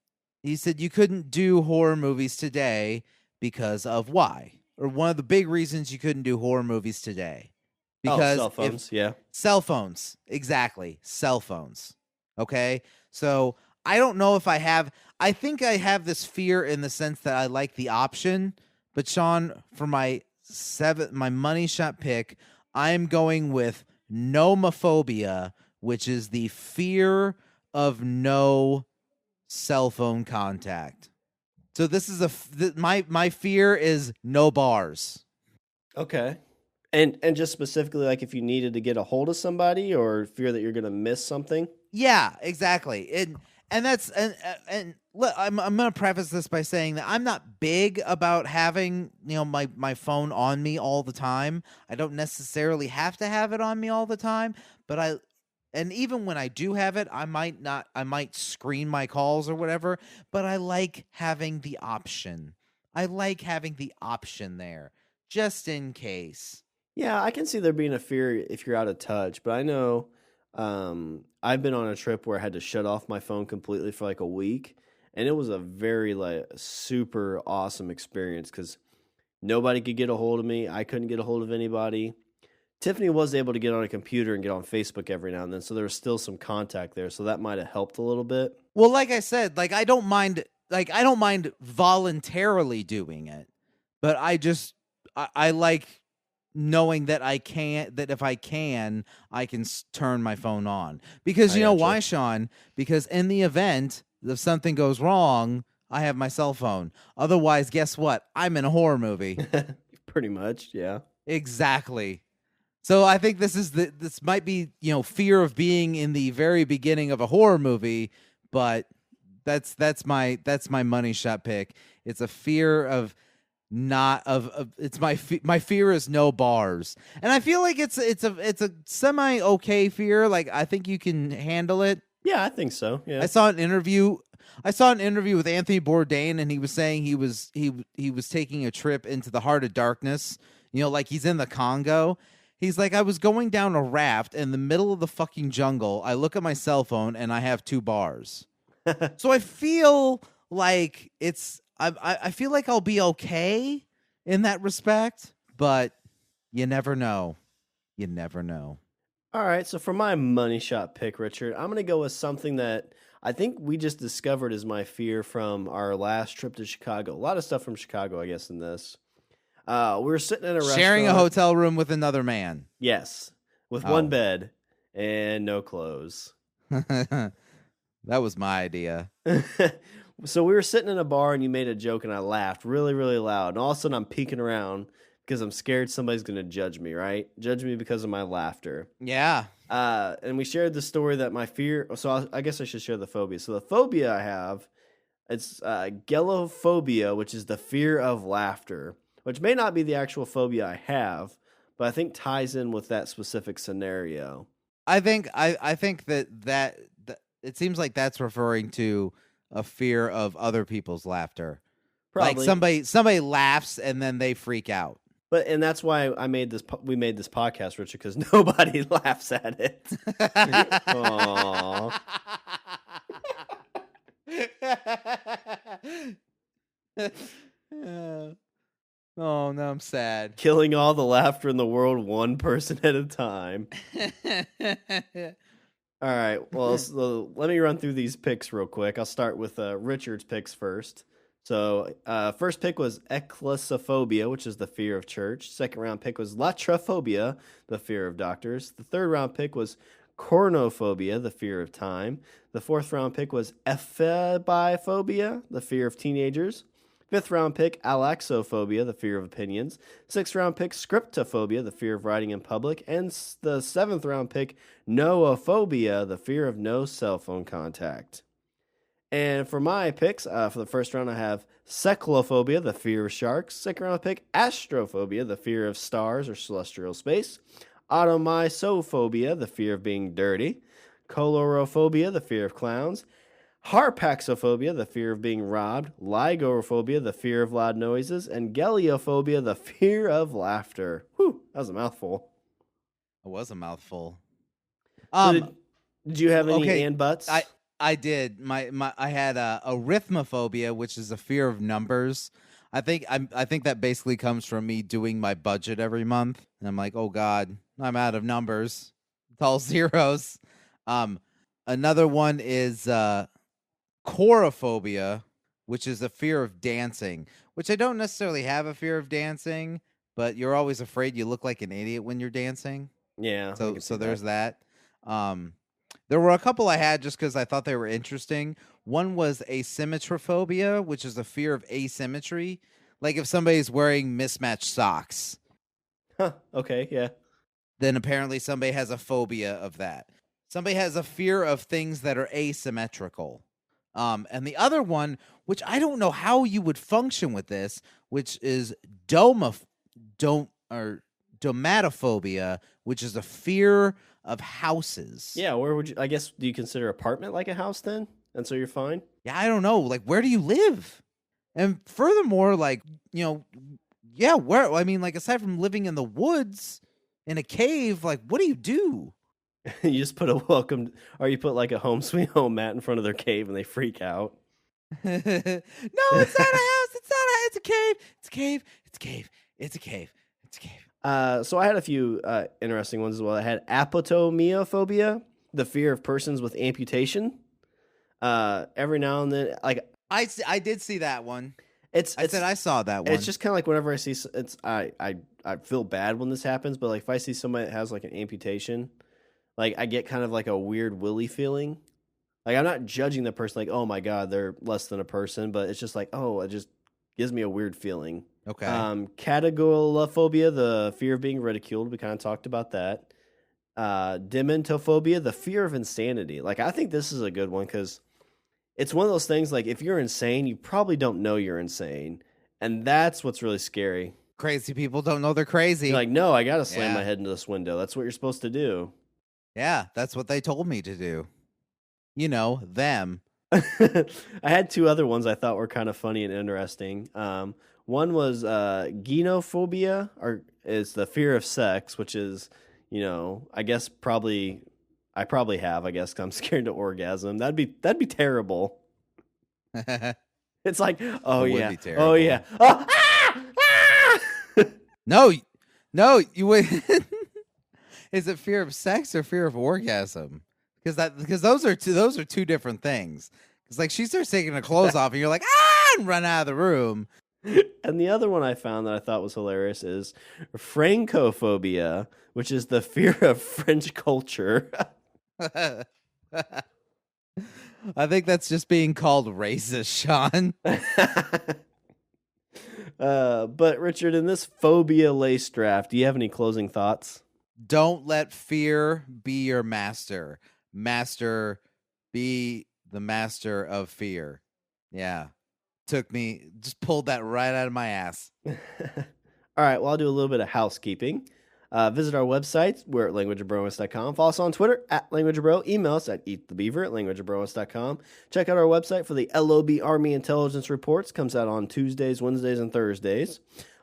he said you couldn't do horror movies today because of why? Or one of the big reasons you couldn't do horror movies today. Because cell phones, Cell phones, exactly. Cell phones. Okay? So I don't know if I think I have this fear in the sense that I like the option, but Shawn, for my money shot pick, I'm going with nomophobia, which is the fear of no cell phone contact. So this is my fear is no bars. Okay. And just specifically, like if you needed to get a hold of somebody or fear that you're going to miss something. Yeah, exactly. And that's and look, I'm going to preface this by saying that I'm not big about having my phone on me all the time. I don't necessarily have to have it on me all the time, but and even when I do have it, I might screen my calls or whatever, but I like having the option. I like having the option there just in case. Yeah, I can see there being a fear if you're out of touch, but I know I've been on a trip where I had to shut off my phone completely for like a week, and it was a very super awesome experience because nobody could get a hold of me. I couldn't get a hold of anybody. Tiffany was able to get on a computer and get on Facebook every now and then, so there was still some contact there. So that might have helped a little bit. Well, like I said, like I don't mind voluntarily doing it, but I like knowing that if I can turn my phone on. Because you know why, Sean? Because in the event if something goes wrong, I have my cell phone. Otherwise, guess what? I'm in a horror movie. Pretty much, yeah. Exactly. So I think this might be, fear of being in the very beginning of a horror movie, but that's my money shot pick. It's a fear of it's my fear is no bars, and I feel like it's a semi okay fear. Like I think you can handle it. Yeah, I think so. Yeah, I saw an interview with Anthony Bourdain, and he was saying he was taking a trip into the heart of darkness. Like he's in the Congo. He's like, I was going down a raft in the middle of the fucking jungle. I look at my cell phone and I have 2 bars. So I feel like I feel like I'll be okay in that respect, but you never know. You never know. All right, so for my money shot pick, Richard, I'm going to go with something that I think we just discovered is my fear from our last trip to Chicago. A lot of stuff from Chicago, I guess, in this. We were sitting in a restaurant. Sharing a hotel room with another man. Yes, with one bed and no clothes. That was my idea. So we were sitting in a bar and you made a joke and I laughed really, really loud. And all of a sudden I'm peeking around because I'm scared somebody's going to judge me, right? Judge me because of my laughter. Yeah. And we shared the story that my fear... So I guess I should share the phobia. So the phobia I have, it's gellophobia, which is the fear of laughter, which may not be the actual phobia I have, but I think ties in with that specific scenario. I think that it seems like that's referring to a fear of other people's laughter. Probably. Like somebody laughs and then they freak out. And that's why we made this podcast, Richard, because nobody laughs at it. Aww. Oh, no, I'm sad. Killing all the laughter in the world, one person at a time. All right, well, so let me run through these picks real quick. I'll start with Richard's picks first. So first pick was ecclesiophobia, which is the fear of church. Second round pick was latrophobia, the fear of doctors. The third round pick was chronophobia, the fear of time. The fourth round pick was ephebiphobia, the fear of teenagers. Fifth round pick, alaxophobia, the fear of opinions. Sixth round pick, scriptophobia, the fear of writing in public. And the seventh round pick, noophobia, the fear of no cell phone contact. And for my picks, for the first round, I have cephalophobia, the fear of sharks. Second round pick, astrophobia, the fear of stars or celestial space. Automisophobia, the fear of being dirty. Colorophobia, the fear of clowns. Harpaxophobia, the fear of being robbed. Lygophobia, the fear of loud noises. And geliophobia, the fear of laughter. Whew, that was a mouthful. It was a mouthful. So did you have any and buts? I did. I had arithmophobia, which is a fear of numbers. I think that basically comes from me doing my budget every month, and I'm like, oh God, I'm out of numbers. It's all zeros. Another one is chorophobia, which is a fear of dancing, which I don't necessarily have a fear of dancing, but you're always afraid you look like an idiot when you're dancing. Yeah. So there's that. There were a couple I had just because I thought they were interesting. One was asymmetrophobia, which is a fear of asymmetry. Like if somebody's wearing mismatched socks. Huh, okay, yeah. Then apparently somebody has a phobia of that. Somebody has a fear of things that are asymmetrical. And the other one, which I don't know how you would function with this, which is domatophobia, which is a fear of houses. Yeah, where would you, I guess, do you consider apartment like a house then? And so you're fine? Yeah, I don't know. Like, where do you live? And furthermore, like, where, I mean, like, aside from living in the woods, in a cave, like, what do you do? You just put you put like a home sweet home mat in front of their cave and they freak out. No, it's not a house. It's a cave. It's a cave. It's a cave. It's a cave. It's a cave. So I had a few interesting ones as well. I had apotomiophobia, the fear of persons with amputation. Every now and then, like I did see that one. it's I said I saw that one. it's just kind of like whenever I see it's I feel bad when this happens, but like if I see somebody that has like an amputation, like I get kind of like a weird willy feeling. Like I'm not judging the person, like oh my god they're less than a person, but it's just like oh it just gives me a weird feeling. Okay. Catagolophobia, the fear of being ridiculed. We kind of talked about that. Dementophobia, the fear of insanity. Like I think this is a good one because it's one of those things. Like if you're insane, you probably don't know you're insane, and that's what's really scary. Crazy people don't know they're crazy. You're like, no, I gotta slam Yeah. my head into this window. That's what you're supposed to do. Yeah, that's what they told me to do. You know, them. I had two other ones I thought were kind of funny and interesting. One was genophobia, or is the fear of sex, which is, I guess I probably have. I guess 'cause I'm scared to orgasm. That'd be terrible. It's like, oh It would yeah, be terrible. oh yeah, oh, ah! No, you would. Is it fear of sex or fear of orgasm? Because those are two different things. Because like she starts taking her clothes off, and you're like and run out of the room. And the other one I found that I thought was hilarious is Francophobia, which is the fear of French culture. I think that's just being called racist, Sean. But Richard, in this phobia lace draft, do you have any closing thoughts? Don't let fear be your master. Master, be the master of fear. Yeah. Just pulled that right out of my ass. All right, well, I'll do a little bit of housekeeping. Visit our website. We're at languageofbromance.com. Follow us on Twitter at languageofbro. Email us at eatthebeaver@languageofbromance.com. Check out our website for the LOB Army Intelligence Reports. Comes out on Tuesdays, Wednesdays, and Thursdays.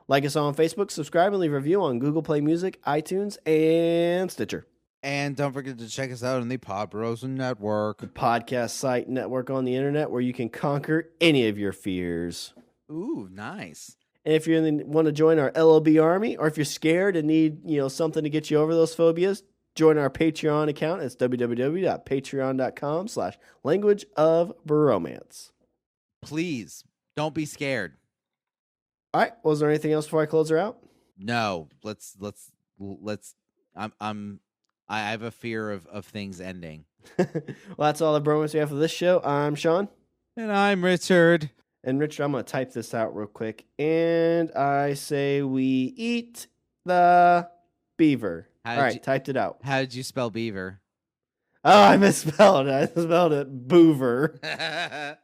Like us on Facebook. Subscribe and leave a review on Google Play Music, iTunes, and Stitcher. And don't forget to check us out on the Podbros Network. Podcast site network on the internet where you can conquer any of your fears. Ooh, nice. And if you want to join our LOB Army, or if you're scared and need something to get you over those phobias, join our Patreon account. It's www.patreon.com/languageofbromance. Please don't be scared. All right. Was there anything else before I close her out? No. Let's. I have a fear of things ending. Well, that's all the bromance we have for this show. I'm Shawn. And I'm Richard. And Richard, I'm going to type this out real quick. And I say we eat the beaver. All right, typed it out. How did you spell beaver? Oh, I misspelled it. I spelled it boover.